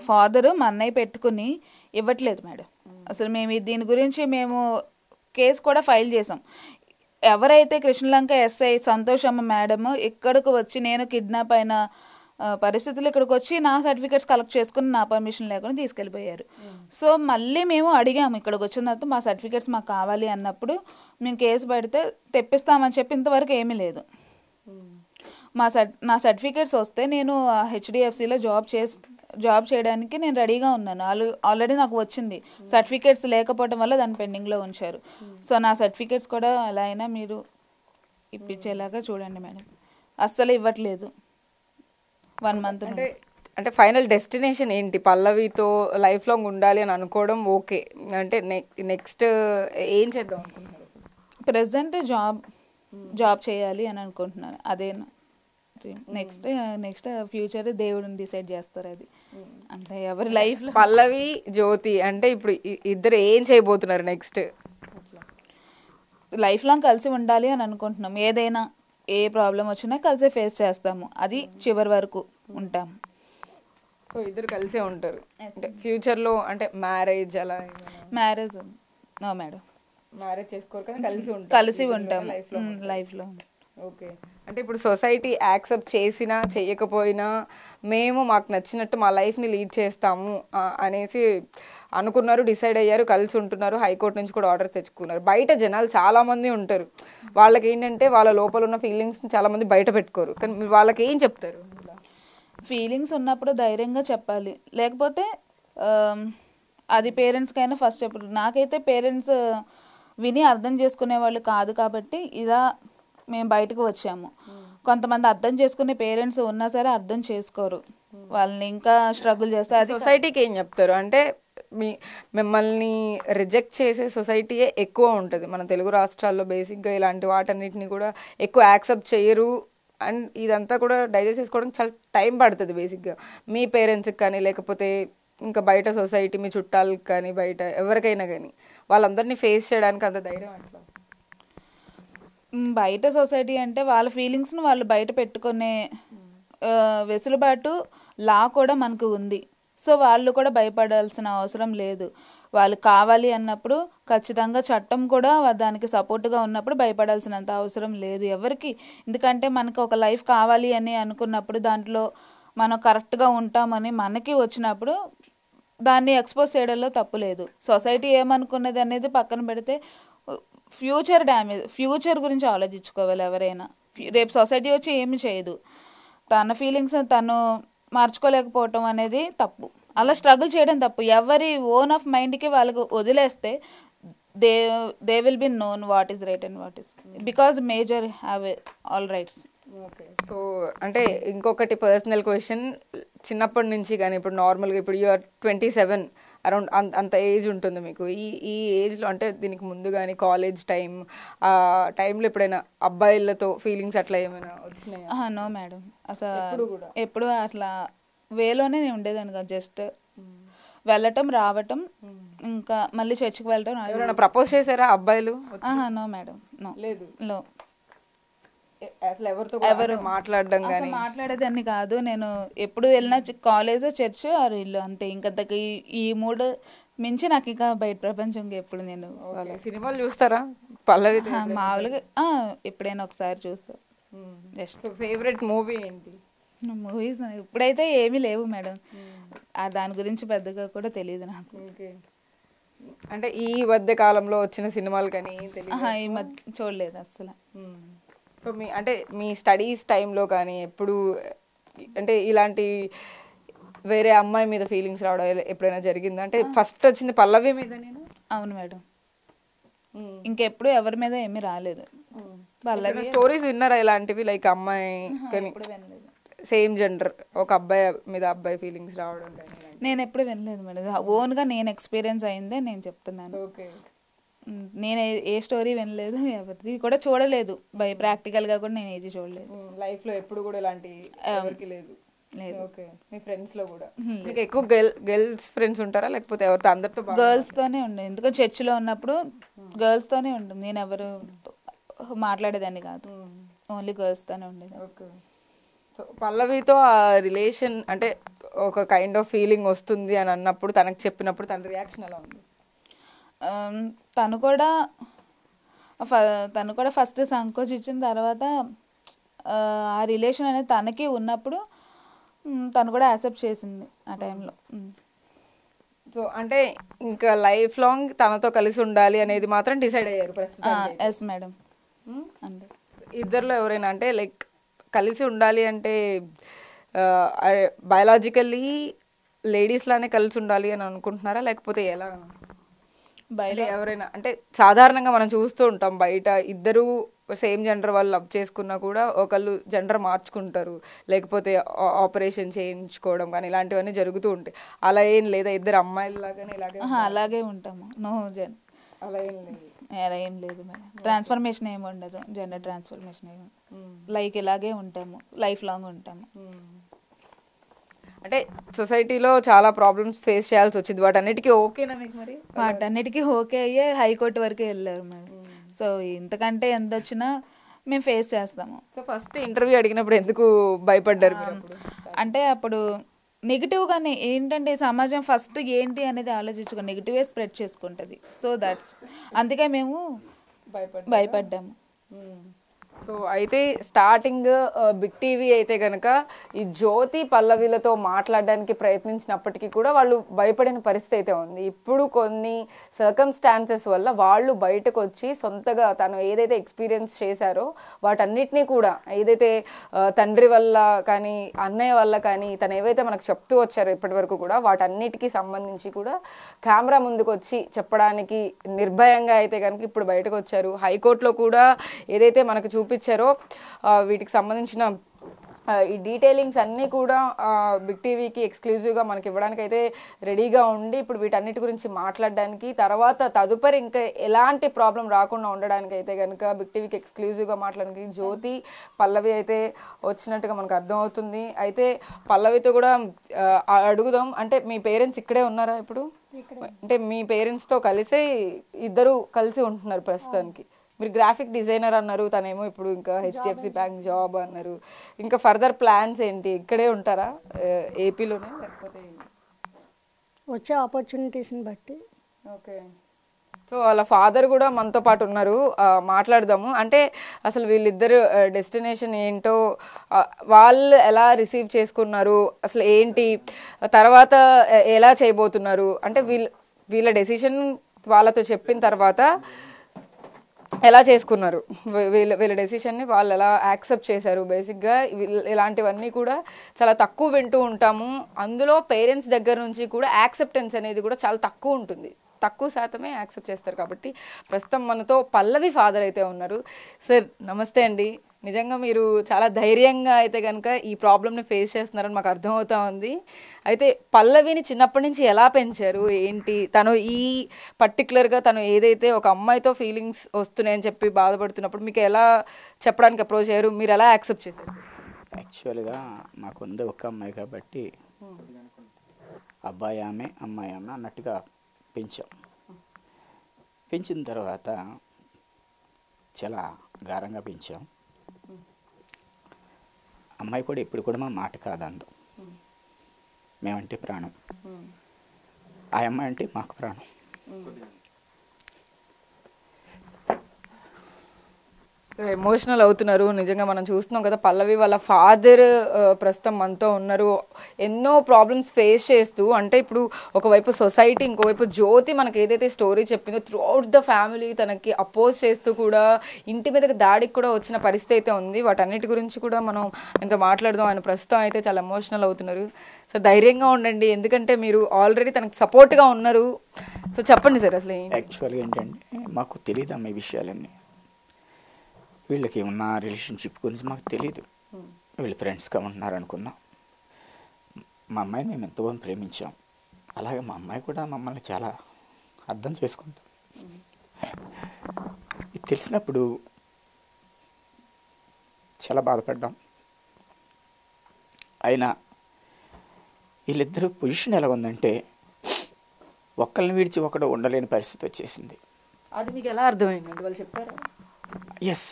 ఫాదరు మా అన్నయ్య పెట్టుకుని ఇవ్వట్లేదు మేడం. అసలు మేము దీని గురించి కేసు కూడా ఫైల్ చేసాం. ఎవరైతే కృష్ణలంక ఎస్ఐ సంతోషమ్మ మేడం ఇక్కడికి వచ్చి నేను కిడ్నాప్ అయిన పరిస్థితులు ఇక్కడికి వచ్చి నా సర్టిఫికేట్స్ కలెక్ట్ చేసుకుని నా పర్మిషన్ లేకుండా తీసుకెళ్ళిపోయారు. సో మళ్ళీ మేము అడిగాము, ఇక్కడికి వచ్చిన తర్వాత మా సర్టిఫికేట్స్ మాకు కావాలి అన్నప్పుడు మేము కేసు పెడితే తెప్పిస్తామని చెప్పి ఇంతవరకు ఏమీ లేదు. నా సర్టిఫికేట్స్ వస్తే నేను హెచ్డిఎఫ్సిలో జాబ్ చేయడానికి నేను రెడీగా ఉన్నాను. ఆల్రెడీ నాకు వచ్చింది, సర్టిఫికేట్స్ లేకపోవడం వల్ల దాన్ని పెండింగ్లో ఉంచారు. సో నా సర్టిఫికేట్స్ కూడా ఎలా అయినా మీరు ఇప్పించేలాగా చూడండి మేడం. అస్సలు ఇవ్వట్లేదు 1 month. అంటే ఫైనల్ డెస్టినేషన్ ఏంటి? పల్లవితో లైఫ్ లాంగ్ ఉండాలి అని అనుకోవడం ఓకే, అంటే నెక్స్ట్ ఏం చేద్దాం అనుకుంటున్నారు? ప్రెసెంట్ జాబ్ చేయాలి అని అనుకుంటున్నాను, అదే నెక్స్ట్ ఫ్యూచర్ దేవుడిని డిసైడ్ చేస్తారు. అది అంటే ఎవరి లైఫ్ లో. పల్లవి జ్యోతి అంటే ఇప్పుడు ఇద్దరు ఏం చేయబోతున్నారు నెక్స్ట్? లైఫ్ లాంగ్ కలిసి ఉండాలి అని అనుకుంటున్నాం. ఏదైనా ఏ ప్రాబ్లం వచ్చినా కలిసే ఫేస్ చేస్తాము, అది చివరి వరకు ఉంటాము. సో ఇద్దరు కలిసే ఉంటారు అంటే ఫ్యూచర్లో? అంటే మ్యారేజ్ అలా? మ్యారేజ్ నో మేడం, మ్యారేజ్ చేసుకోరు కానీ కలిసి ఉంటాం లైఫ్లో. ఓకే, అంటే ఇప్పుడు సొసైటీ యాక్సెప్ట్ చేసినా చేయకపోయినా మాకు నచ్చినట్టు మా లైఫ్ని లీడ్ చేస్తాము అనేసి అనుకున్నారు, డిసైడ్ అయ్యారు, కలిసి ఉంటున్నారు, హైకోర్టు నుంచి కూడా ఆర్డర్ తెచ్చుకున్నారు. బయట జనాలు చాలా మంది ఉంటారు, వాళ్ళకి ఏంటంటే వాళ్ళ లోపల ఉన్న ఫీలింగ్స్ని చాలా మంది బయట పెట్టుకోరు, కానీ మీరు వాళ్ళకి ఏం చెప్తారు? ఫీలింగ్స్ ఉన్నప్పుడు ధైర్యంగా చెప్పాలి, లేకపోతే అది పేరెంట్స్కైనా ఫస్ట్ చెప్పరు. నాకైతే పేరెంట్స్ విని అర్థం చేసుకునే వాళ్ళు కాదు కాబట్టి ఇలా మేము బయటకు వచ్చాము. కొంతమంది అర్థం చేసుకునే పేరెంట్స్ ఉన్నా సరే అర్థం చేసుకోరు, వాళ్ళని ఇంకా స్ట్రగుల్ చేస్తారు. సొసైటీకి ఏం చెప్తారు? అంటే మిమ్మల్ని రిజెక్ట్ చేసే సొసైటీయే ఎక్కువ ఉంటుంది మన తెలుగు రాష్ట్రాల్లో. బేసిక్గా ఇలాంటి వాటన్నిటిని కూడా ఎక్కువ యాక్సెప్ట్ చేయరు, అండ్ ఇదంతా కూడా డైజెస్ట్ చేసుకోవడానికి చాలా టైం పడుతుంది. బేసిక్గా మీ పేరెంట్స్కి కానీ లేకపోతే ఇంకా బయట సొసైటీ మీ చుట్టాలకు కానీ బయట ఎవరికైనా కానీ వాళ్ళందరినీ ఫేస్ చేయడానికి అంత ధైర్యం అట్లా? బయట సొసైటీ అంటే వాళ్ళ ఫీలింగ్స్ని వాళ్ళు బయట పెట్టుకునే వెసులుబాటు లా కూడా మనకు ఉంది. సో వాళ్ళు కూడా భయపడాల్సిన అవసరం లేదు. వాళ్ళు కావాలి అన్నప్పుడు ఖచ్చితంగా చట్టం కూడా దానికి సపోర్ట్గా ఉన్నప్పుడు భయపడాల్సినంత అవసరం లేదు ఎవరికి. ఎందుకంటే మనకు ఒక లైఫ్ కావాలి అని అనుకున్నప్పుడు దాంట్లో మనం కరెక్ట్గా ఉంటామని మనకి వచ్చినప్పుడు దాన్ని ఎక్స్పోజ్ చేయడంలో తప్పు లేదు. సొసైటీ ఏమనుకున్నది అనేది పక్కన పెడితే ఫ్యూచర్ గురించి ఆలోచించుకోవాలి ఎవరైనా. రేపు సొసైటీ వచ్చి ఏమి చేయదు, తన ఫీలింగ్స్ తను మార్చుకోలేకపోవటం అనేది తప్పు. అలా స్ట్రగుల్ చేయడం తప్పు. ఎవరి ఓన్ ఆఫ్ మైండ్కి వాళ్ళకు వదిలేస్తే they they will be known what is right and what is, because major have all rights. So అంటే ఇంకొకటి పర్సనల్ క్వశ్చన్, చిన్నప్పటి నుంచి కానీ ఇప్పుడు నార్మల్గా ఇప్పుడు యూఆర్ 27 అరౌండ్ అంత ఏజ్ ఉంటుంది మీకు. ఈ ఏజ్లో అంటే దీనికి ముందు కానీ కాలేజ్ టైం ఆ టైంలో ఎప్పుడైనా అబ్బాయిలతో ఫీలింగ్స్ అట్లా ఏమైనా వచ్చినాయా? నో మేడం, అసలు ఎప్పుడు అట్లా వేలోనే నేను ఉండేదాన్ని కదా, జస్ట్ వెళ్ళటం రావటం, ఇంకా మళ్ళీ చర్చికి వెళ్ళటం. ఎవరైనా ప్రపోజ్ చేశారా అబ్బాయిలు? No madam, no. లేదు. లో అసలు ఎవరు మాట్లాడడం కానీ మాట్లాడేదాన్ని కాదు. నేను ఎప్పుడు వెళ్ళినా కాలేజ్, చర్చ్, ఆరు ఇల్లు అంతే. ఇంకా ఈ మూడు మించి నాకు ఇంకా బయట ప్రపంచం ఎప్పుడు నేను. సినిమాలు చూస్తారా పల్లవి? మామూలుగా ఎప్పుడైనా ఒకసారి చూస్తా. జస్ట్ ఫేవరెట్ మూవీ ఏంటి? మూవీస్ ఇప్పుడైతే ఏమీ లేవు మేడం, దాని గురించి పెద్దగా కూడా తెలియదు నాకు. అంటే ఈ మధ్య కాలంలో వచ్చిన సినిమాలు కానీ ఈ మధ్య చూడలేదు అసలు. సో అంటే మీ స్టడీస్ టైంలో కానీ ఎప్పుడు అంటే ఇలాంటి వేరే అమ్మాయి మీద ఫీలింగ్స్ రావడం ఎప్పుడైనా జరిగిందా? అంటే ఫస్ట్ వచ్చింది పల్లవి మీద. నేను అవును మేడం, ఇంకెప్పుడు ఎవరి మీద ఏమీ రాలేదు. పల్లవి స్టోరీస్ విన్నారా ఇలాంటివి? లైక్ అమ్మాయి కానీ సేమ్ జెండర్ ఒక అబ్బాయి మీద అబ్బాయి ఫీలింగ్స్ రావడం? నేను ఎప్పుడు వినలేదు మేడం, ఓన్గా నేను ఎక్స్పీరియన్స్ అయిందే నేను చెప్తున్నాను. ఓకే. నేను ఏ స్టోరీ వినలేదు, ఎవరిది కూడా చూడలేదు. ప్రాక్టికల్గా కూడా నేను ఏది చూడలేదు లైఫ్లో. ఎప్పుడు కూడా ఇలాంటి ఎవరికి లేదు? లేదు. ఓకే. మీ ఫ్రెండ్స్ లో కూడా మీకు ఎక్కువ గర్ల్స్ ఫ్రెండ్స్ ఉంటారా లేకపోతే ఎవరితో? అందరితో గర్ల్స్ తోనే ఉండే, ఎందుకంటే చర్చిలో ఉన్నప్పుడు గర్ల్స్ తోనే ఉండే. నేను ఎవరు మాట్లాడేదాన్ని కాదు, ఓన్లీ గర్ల్స్ తోనే ఉండేది. ఓకే. సో పల్లవితో ఆ రిలేషన్ అంటే ఒక కైండ్ ఆఫ్ ఫీలింగ్ వస్తుంది అని అన్నప్పుడు తనకు చెప్పినప్పుడు తన రియాక్షన్ ఎలా ఉంది? తను కూడా ఫస్ట్ సంకోచించిన తర్వాత ఆ రిలేషన్ అనేది తనకి ఉన్నప్పుడు తను కూడా యాక్సెప్ట్ చేసింది ఆ టైంలో. సో అంటే ఇంకా లైఫ్ లాంగ్ తనతో కలిసి ఉండాలి అనేది మాత్రం డిసైడ్ అయ్యారు ప్రస్తుతం? Yes madam. అంటే ఇద్దరిలో ఎవరైనా అంటే లైక్ కలిసి ఉండాలి అంటే బయాలజికల్లీ లేడీస్ లానే కలిసి ఉండాలి అని అనుకుంటున్నారా లేకపోతే ఎలా? బయట ఎవరైనా అంటే సాధారణంగా మనం చూస్తూ ఉంటాం బయట ఇద్దరు సేమ్ జెండర్ వాళ్ళు లవ్ చేసుకున్నా కూడా ఒకళ్ళు జెండర్ మార్చుకుంటారు, లేకపోతే ఆపరేషన్ చేయించుకోవడం కానీ ఇలాంటివన్నీ జరుగుతూ ఉంటాయి. అలా ఏం లేదా? ఇద్దరు అమ్మాయిలు లాగానే అలాగే ఉంటాము. నో అలా ఏం లేదు. అలా ఏం లేదు మేడం, ట్రాన్స్ఫర్మేషన్ ఏమి ఉండదు, జెండర్ ట్రాన్స్ఫర్మేషన్ ఏమి. లైక్ ఇలాగే ఉంటాము, లైఫ్ లాంగ్ ఉంటాము. అంటే సొసైటీలో చాలా ప్రాబ్లమ్స్ ఫేస్ చేయాల్సి వచ్చింది, వాటన్నిటికీ ఓకేనా మీకు? మరి వాటన్నిటికీ ఓకే అయ్యే హైకోర్టు వరకు వెళ్ళారు మేడం. సో ఇంతకంటే ఎంత వచ్చినా మేము ఫేస్ చేస్తాము. సో ఫస్ట్ ఇంటర్వ్యూ అడిగినప్పుడు ఎందుకు భయపడ్డారు? అంటే అప్పుడు నెగిటివ్గానే ఏంటంటే సమాజం ఫస్ట్ ఏంటి అనేది ఆలోచించుకో, నెగిటివే స్ప్రెడ్ చేసుకుంటుంది. సో దట్స్ అందుకే మేము భయపడ్డాము. సో అయితే స్టార్టింగ్ బిగ్ టీవీ అయితే కనుక ఈ జ్యోతి పల్లవిలతో మాట్లాడడానికి ప్రయత్నించినప్పటికీ కూడా వాళ్ళు భయపడిన పరిస్థితి అయితే ఉంది. ఇప్పుడు కొన్ని సర్కమ్స్టాన్సెస్ వల్ల వాళ్ళు బయటకు వచ్చి సొంతగా తను ఏదైతే ఎక్స్పీరియన్స్ చేశారో వాటన్నిటినీ కూడా ఏదైతే తండ్రి వల్ల కానీ అన్నయ్య వల్ల కానీ తను ఏవైతే మనకు చెప్తూ వచ్చారో ఇప్పటి వరకు కూడా వాటన్నిటికీ సంబంధించి కూడా కెమెరా ముందుకు వచ్చి చెప్పడానికి నిర్భయంగా అయితే కనుక ఇప్పుడు బయటకు వచ్చారు. హైకోర్టులో కూడా ఏదైతే మనకు చూపించారో వీటికి సంబంధించిన ఈ డీటెయిలింగ్స్ అన్నీ కూడా బిగ్ టీవీకి ఎక్స్క్లూజివ్గా మనకి ఇవ్వడానికి అయితే రెడీగా ఉండి ఇప్పుడు వీటన్నిటి గురించి మాట్లాడడానికి తర్వాత తదుపరి ఇంకా ఎలాంటి ప్రాబ్లం రాకుండా ఉండడానికి అయితే కనుక బిగ్ టీవీకి ఎక్స్క్లూజివ్గా మాట్లాడడానికి జ్యోతి పల్లవి అయితే వచ్చినట్టుగా మనకు అర్థమవుతుంది. అయితే పల్లవితో కూడా అడుగుదాం, అంటే మీ పేరెంట్స్ ఇక్కడే ఉన్నారా ఇప్పుడు? అంటే మీ పేరెంట్స్తో కలిసి ఇద్దరు కలిసి ఉంటున్నారు ప్రస్తుతానికి. మీరు గ్రాఫిక్ డిజైనర్ అన్నారు, తనేమో ఇప్పుడు ఇంకా హెచ్డిఎఫ్సి బ్యాంక్ జాబ్ అన్నారు. ఇంకా ఫర్దర్ ప్లాన్స్ ఏంటి? ఇక్కడే ఉంటారా ఏపీలోనే లేకపోతే వచ్చే ఆపర్చునిటీస్ని బట్టి? ఓకే. సో వాళ్ళ ఫాదర్ కూడా మనతో పాటు ఉన్నారు, మాట్లాడదాము. అంటే అసలు వీళ్ళిద్దరు డెస్టినేషన్ ఏంటో, వాళ్ళు ఎలా రిసీవ్ చేసుకున్నారు, అసలు ఏంటి తర్వాత ఎలా చేయబోతున్నారు, అంటే వీళ్ళ డెసిషన్ వాళ్ళతో చెప్పిన తర్వాత ఎలా చేసుకున్నారు వీళ్ళ డెసిషన్ని వాళ్ళు ఎలా యాక్సెప్ట్ చేశారు? బేసిక్గా ఇలాంటివన్నీ కూడా చాలా తక్కువ వింటూ ఉంటాము. అందులో పేరెంట్స్ దగ్గర నుంచి కూడా యాక్సెప్టెన్స్ అనేది కూడా చాలా తక్కువ ఉంటుంది, తక్కువ శాతమే యాక్సెప్ట్ చేస్తారు. కాబట్టి ప్రస్తుతం మనతో పల్లవి ఫాదర్ అయితే ఉన్నారు. సార్ నమస్తే అండి. నిజంగా మీరు చాలా ధైర్యంగా అయితే కనుక ఈ ప్రాబ్లమ్ని ఫేస్ చేస్తున్నారని మాకు అర్థమవుతా ఉంది. అయితే పల్లవిని చిన్నప్పటి నుంచి ఎలా పెంచారు ఏంటి? తను ఈ పర్టికులర్గా తను ఏదైతే ఒక అమ్మాయితో ఫీలింగ్స్ వస్తున్నాయని చెప్పి బాధపడుతున్నప్పుడు మీకు ఎలా చెప్పడానికి అప్రోచ్ అయ్యారు? మీరు ఎలా యాక్సెప్ట్ చేశారు? యాక్చువల్గా మాకు ఉంది ఒక అమ్మాయి కాబట్టి అబ్బాయి ఆమె అమ్మాయి ఆమె అన్నట్టుగా పెంచాం. పెంచిన తర్వాత చాలా గారంగా పెంచాం. అమ్మాయి కూడా ఇప్పుడు కూడా మా మాట కాదందు. మేమంటే ప్రాణం, ఆ అమ్మాయి అంటే మాకు ప్రాణం. ఎమోషనల్ అవుతున్నారు. నిజంగా మనం చూస్తున్నాం కదా, పల్లవి వాళ్ళ ఫాదర్ ప్రస్తుతం మనతో ఉన్నారు. ఎన్నో ప్రాబ్లమ్స్ ఫేస్ చేస్తూ, అంటే ఇప్పుడు ఒకవైపు సొసైటీ, ఇంకోవైపు జ్యోతి మనకి ఏదైతే స్టోరీ చెప్పిందో త్రూ అవుట్ ద ఫ్యామిలీ తనకి అపోజ్ చేస్తూ కూడా ఇంటి మీదకి దాడికి కూడా వచ్చిన పరిస్థితి అయితే ఉంది. వాటన్నిటి గురించి కూడా మనం ఇంకా మాట్లాడదాం. ఆయన ప్రస్తుతం అయితే చాలా ఎమోషనల్ అవుతున్నారు. సో ధైర్యంగా ఉండండి, ఎందుకంటే మీరు ఆల్రెడీ తనకి సపోర్ట్గా ఉన్నారు. సో చెప్పండి సార్ అసలు. యాక్చువల్గా ఏంటంటే మాకు తెలియదు అమ్మాయి విషయాలన్నీ. వీళ్ళకి ఉన్న రిలేషన్షిప్ గురించి మాకు తెలియదు. వీళ్ళు ఫ్రెండ్స్గా ఉంటున్నారు అనుకున్నాం. మా అమ్మాయిని మేము ఎంతగానో ప్రేమించాం. అలాగే మా అమ్మాయి కూడా మమ్మల్ని చాలా అర్థం చేసుకుంటాం. ఇది తెలిసినప్పుడు చాలా బాధపడ్డాం. అయినా వీళ్ళిద్దరూ పొజిషన్ ఎలా ఉందంటే ఒకళ్ళని విడిచి ఒకడు ఉండలేని పరిస్థితి వచ్చేసింది. అది మీకు ఎలా అర్థమైంది? వాళ్ళు చెప్పారా? ఎస్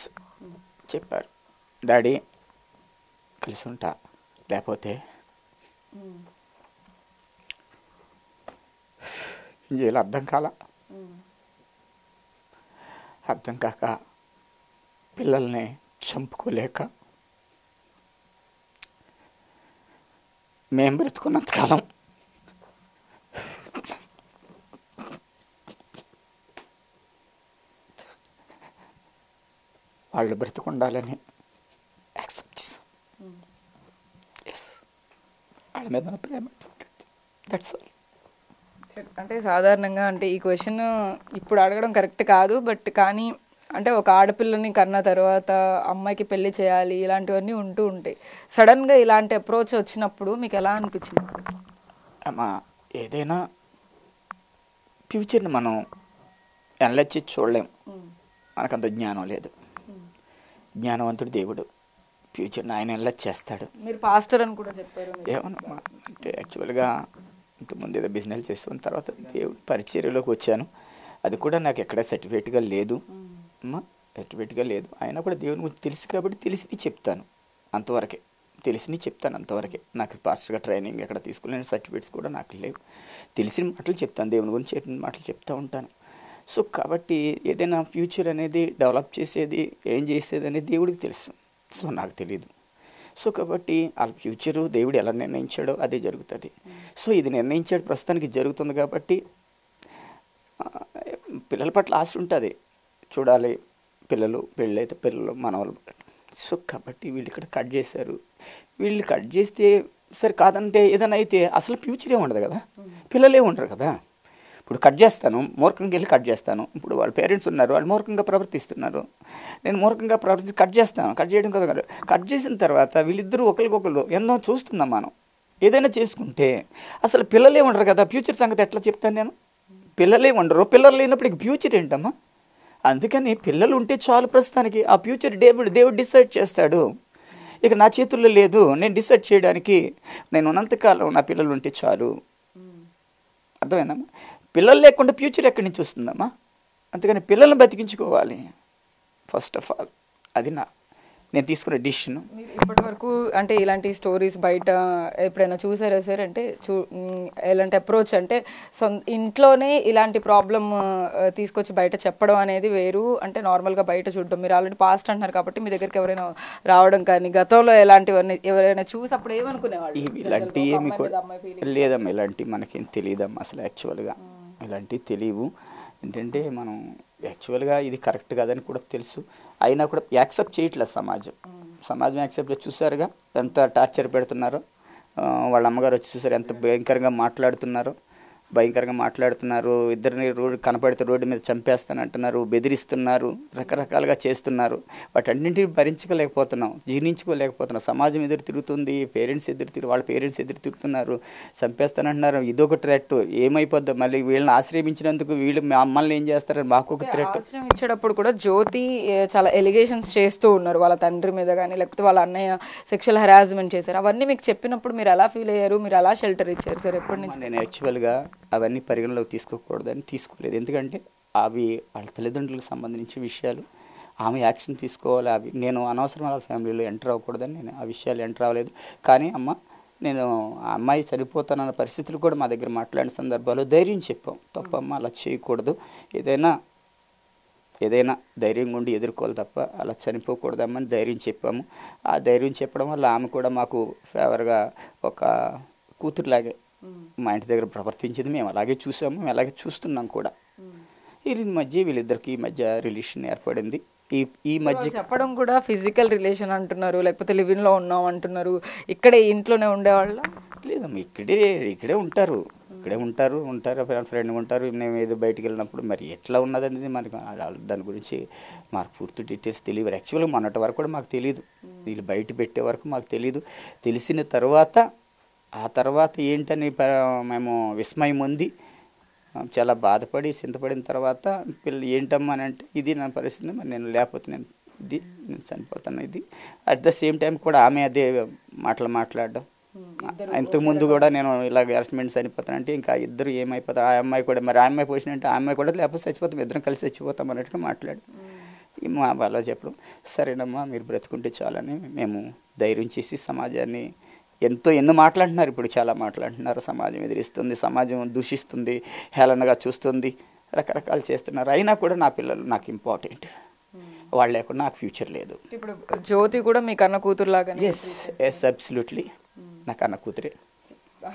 చెప్పారు. డాడీ కలిసి ఉంటా, లేకపోతే ఏం చేయాలి అర్థం కాల. అర్థం కాక పిల్లల్ని చంపుకోలేక మేము బ్రతుకున్నంత కాలం వాళ్ళు బ్రతుకుండాలని యాక్సెప్ట్ చేశాం. ఎస్, వాళ్ళ మీద నా ప్రేమ. That's all. అంటే సాధారణంగా అంటే ఈ క్వశ్చన్ ఇప్పుడు అడగడం కరెక్ట్ కాదు, బట్ కానీ అంటే ఒక ఆడపిల్లని కన్న తర్వాత అమ్మాయికి పెళ్లి చేయాలి ఇలాంటివన్నీ ఉంటూ ఉంటాయి. సడన్గా ఇలాంటి అప్రోచ్ వచ్చినప్పుడు మీకు ఎలా అనిపించింది? అమ్మా, ఏదైనా ఫ్యూచర్ని మనం అనలైజ్ చేసి చూడలేం. మనకంత జ్ఞానం లేదు. జ్ఞానవంతుడు దేవుడు. ఫ్యూచర్ని ఆయన అనలైజ్ చేస్తాడు. మీరు పాస్టర్ అని కూడా చెప్పారు. ఏమన్నా అంటే యాక్చువల్గా ఇంతకుముందు ఏదో బిజినెస్ చేస్తున్న తర్వాత దేవుడు పరిచర్యలోకి వచ్చాను. అది కూడా నాకు ఎక్కడ సర్టిఫికేట్గా లేదు అమ్మా, సర్టిఫికేట్గా లేదు. అయినా కూడా దేవుని గురించి తెలుసు కాబట్టి తెలిసి చెప్తాను అంతవరకే. తెలిసి చెప్తాను అంతవరకే. నాకు పాస్టర్గా ట్రైనింగ్ ఎక్కడ తీసుకోలేని సర్టిఫికేట్స్ కూడా నాకు లేవు. తెలిసిన మాటలు చెప్తాను, దేవుని గురించి చెప్పిన మాటలు చెప్తూ ఉంటాను. సో కాబట్టి ఏదైనా ఫ్యూచర్ అనేది డెవలప్ చేసేది, ఏం చేసేది అనేది దేవుడికి తెలుసు. సో నాకు తెలియదు. సో కాబట్టి వాళ్ళ ఫ్యూచరు దేవుడు ఎలా నిర్ణయించాడో అదే జరుగుతుంది. సో ఇది నిర్ణయించాడు, ప్రస్తుతానికి జరుగుతుంది. కాబట్టి పిల్లల పట్ల ఆశ ఉంటుంది, చూడాలి పిల్లలు, పెళ్ళైతే పిల్లలు, మనవాళ్ళు. సో కాబట్టి వీళ్ళు ఇక్కడ కట్ చేశారు. వీళ్ళు కట్ చేస్తే సరే కాదంటే ఏదైనా అయితే అసలు ఫ్యూచర్ ఏముండదు కదా, పిల్లలే ఉండరు కదా. ఇప్పుడు కట్ చేస్తాను, మూర్ఖంగా వెళ్ళి కట్ చేస్తాను. ఇప్పుడు వాళ్ళ పేరెంట్స్ ఉన్నారు, వాళ్ళు మూర్ఖంగా ప్రవర్తిస్తున్నారు, నేను మూర్ఖంగా ప్రవర్తించి కట్ చేస్తాను. కట్ చేయడం కదా కాదు, కట్ చేసిన తర్వాత వీళ్ళిద్దరూ ఒకరికొకరు ఎన్నో చూస్తున్నాం మనం. ఏదైనా చేసుకుంటే అసలు పిల్లలే ఉండరు కదా, ఫ్యూచర్ సంగతి ఎట్లా చెప్తాను నేను? పిల్లలే ఉండరు, పిల్లలు లేనప్పుడు ఇక ఫ్యూచర్ ఏంటమ్మా? అందుకని పిల్లలు ఉంటే చాలు ప్రస్తుతానికి. ఆ ఫ్యూచర్ దేవుడు డిసైడ్ చేస్తాడు. ఇక నా చేతుల్లో లేదు నేను డిసైడ్ చేయడానికి. నేను ఉన్నంతకాలం నా పిల్లలు ఉంటే చాలు. అర్థమైందమ్మా? పిల్లలు లేకుండా ఫ్యూచర్ ఎక్కడి నుంచి వస్తుందమ్మా? అందుకని పిల్లల్ని బతికించుకోవాలి ఫస్ట్ ఆఫ్ ఆల్. అది నేను తీసుకునే డిసిషన్. ఇప్పటి వరకు అంటే ఇలాంటి స్టోరీస్ బయట ఎప్పుడైనా చూసారా సార్? అంటే ఎలాంటి అప్రోచ్ అంటే ఇంట్లోనే ఇలాంటి ప్రాబ్లం తీసుకొచ్చి బయట చెప్పడం అనేది వేరు, అంటే నార్మల్గా బయట చూడడం. మీరు ఆల్రెడీ పాస్ట్ అంటున్నారు కాబట్టి మీ దగ్గరికి ఎవరైనా రావడం కానీ, గతంలో ఎలాంటివన్నీ ఎవరైనా చూసి అప్పుడు ఏమనుకునేవాళ్ళు? ఇలాంటి ఏమి లేదమ్మా, ఇలాంటివి మనకేం తెలియదమ్మా అసలు. యాక్చువల్గా ఇలాంటివి తెలియవు. ఏంటంటే మనం యాక్చువల్గా ఇది కరెక్ట్ కాదని కూడా తెలుసు, అయినా కూడా యాక్సెప్ట్ చేయట్లేదు సమాజం యాక్సెప్ట్ చూసారుగా ఎంత టార్చర్ పెడుతున్నారో. వాళ్ళ అమ్మగారు వచ్చి చూసారు ఎంత భయంకరంగా మాట్లాడుతున్నారు. ఇద్దరిని కనపడితే రోడ్డు మీద చంపేస్తానంటున్నారు, బెదిరిస్తున్నారు, రకరకాలుగా చేస్తున్నారు. వాటన్నింటినీ భరించుకోలేకపోతున్నాం, జీర్ణించుకోలేకపోతున్నాం. సమాజం ఎదురు తిరుగుతుంది, వాళ్ళ పేరెంట్స్ ఎదురు తిరుగుతున్నారు, చంపేస్తానంటున్నారు. ఇదొక థ్రెట్. ఏమైపోద్దో మళ్ళీ వీళ్ళని ఆశ్రయించినందుకు వీళ్ళు మమ్మల్ని ఏం చేస్తారని మాకు ఒక థ్రెట్. ఆశ్రయించేటప్పుడు కూడా జ్యోతి చాలా ఎలిగేషన్స్ చేస్తూ ఉన్నారు వాళ్ళ తండ్రి మీద కానీ, లేకపోతే వాళ్ళ అన్నయ్య సెక్షువల్ హెరాస్మెంట్ చేశారు. అవన్నీ మీకు చెప్పినప్పుడు మీరు ఎలా ఫీల్ అయ్యారు? మీరు ఎలా షెల్టర్ ఇచ్చారు సార్? ఎప్పటి నుంచి? నేను యాక్చువల్గా అవన్నీ పరిగణలోకి తీసుకోకూడదని తీసుకోలేదు. ఎందుకంటే అవి వాళ్ళ తల్లిదండ్రులకు సంబంధించిన విషయాలు, ఆమె యాక్షన్ తీసుకోవాలి. అవి నేను అనవసరం వాళ్ళ ఫ్యామిలీలో ఎంటర్ అవ్వకూడదని నేను ఆ విషయాలు ఎంటర్ అవ్వలేదు. కానీ నేను ఆ అమ్మాయి చనిపోతానన్న పరిస్థితులు కూడా మా దగ్గర మాట్లాడిన సందర్భాల్లో ధైర్యం చెప్పాం. తప్పమ్మ అలా చేయకూడదు, ఏదైనా ధైర్యంగా ఉండి ఎదుర్కోవాలి తప్ప అలా చనిపోకూడదమ్మని ధైర్యం చెప్పాము. ఆ ధైర్యం చెప్పడం వల్ల ఆమె కూడా మాకు ఫేవర్గా ఒక కూతురులాగే మా ఇంటి దగ్గర ప్రవర్తించింది. మేము అలాగే చూసాము, మేము అలాగే చూస్తున్నాం కూడా. వీళ్ళిద్దరికి మధ్య రిలేషన్ ఏర్పడింది. ఈ మధ్య చెప్పడం కూడా ఫిజికల్ రిలేషన్ అంటున్నారు, లేకపోతే లివింగ్ లో ఉన్నాం అంటున్నారు. ఇక్కడే ఇంట్లోనే ఉండేవాళ్ళ? లేదమ్మా, ఇక్కడే ఉంటారు ఫ్రెండ్ ఉంటారు. మేము ఏదో బయటికి వెళ్ళినప్పుడు మరి ఎట్లా ఉన్నదనేది మనకి దాని గురించి మాకు పూర్తి డీటెయిల్స్ తెలియదు. యాక్చువల్గా మొన్నటి వరకు కూడా మాకు తెలియదు, వీళ్ళు బయట పెట్టే వరకు మాకు తెలియదు. తెలిసిన ఆ తర్వాత ఏంటని మేము విస్మయం ఉంది, చాలా బాధపడి చింతపడిన తర్వాత పిల్లలు ఏంటమ్మా అని అంటే ఇది నా పరిస్థితి, మరి నేను లేకపోతే నేను చనిపోతాను. ఇది అట్ ద సేమ్ టైం కూడా ఆమె అదే మాట్లాడడం. ఇంతకుముందు కూడా నేను ఇలాగ హెరాస్మెంట్ చనిపోతానంటే ఇంకా ఇద్దరు ఏమైపోతారు, ఆ అమ్మాయి కూడా మరి ఆ అమ్మాయి పోసిన అంటే ఆ అమ్మాయి కూడా లేకపోతే చచ్చిపోతాం, ఇద్దరం కలిసి చచ్చిపోతాం అన్నట్టుగా మాట్లాడు. మా వాళ్ళ చెప్పడం సరేనమ్మా మీరు బ్రతుకుంటే చాలని మేము ధైర్యం చేసి సమాజాన్ని ఎన్నో మాట్లాడుతున్నారు. ఇప్పుడు చాలా మాట్లాడుతున్నారు. సమాజం ఎదిరిస్తుంది, సమాజం దూషిస్తుంది, హేళనగా చూస్తుంది, రకరకాలు చేస్తున్నారు. అయినా కూడా నా పిల్లలు నాకు ఇంపార్టెంట్, వాళ్ళు లేకుండా నాకు ఫ్యూచర్ లేదు. ఇప్పుడు జ్యోతి కూడా మీ కన్న కూతురు లాగా? ఎస్ అబ్సల్యూట్లీ నా కన్న కూతురే.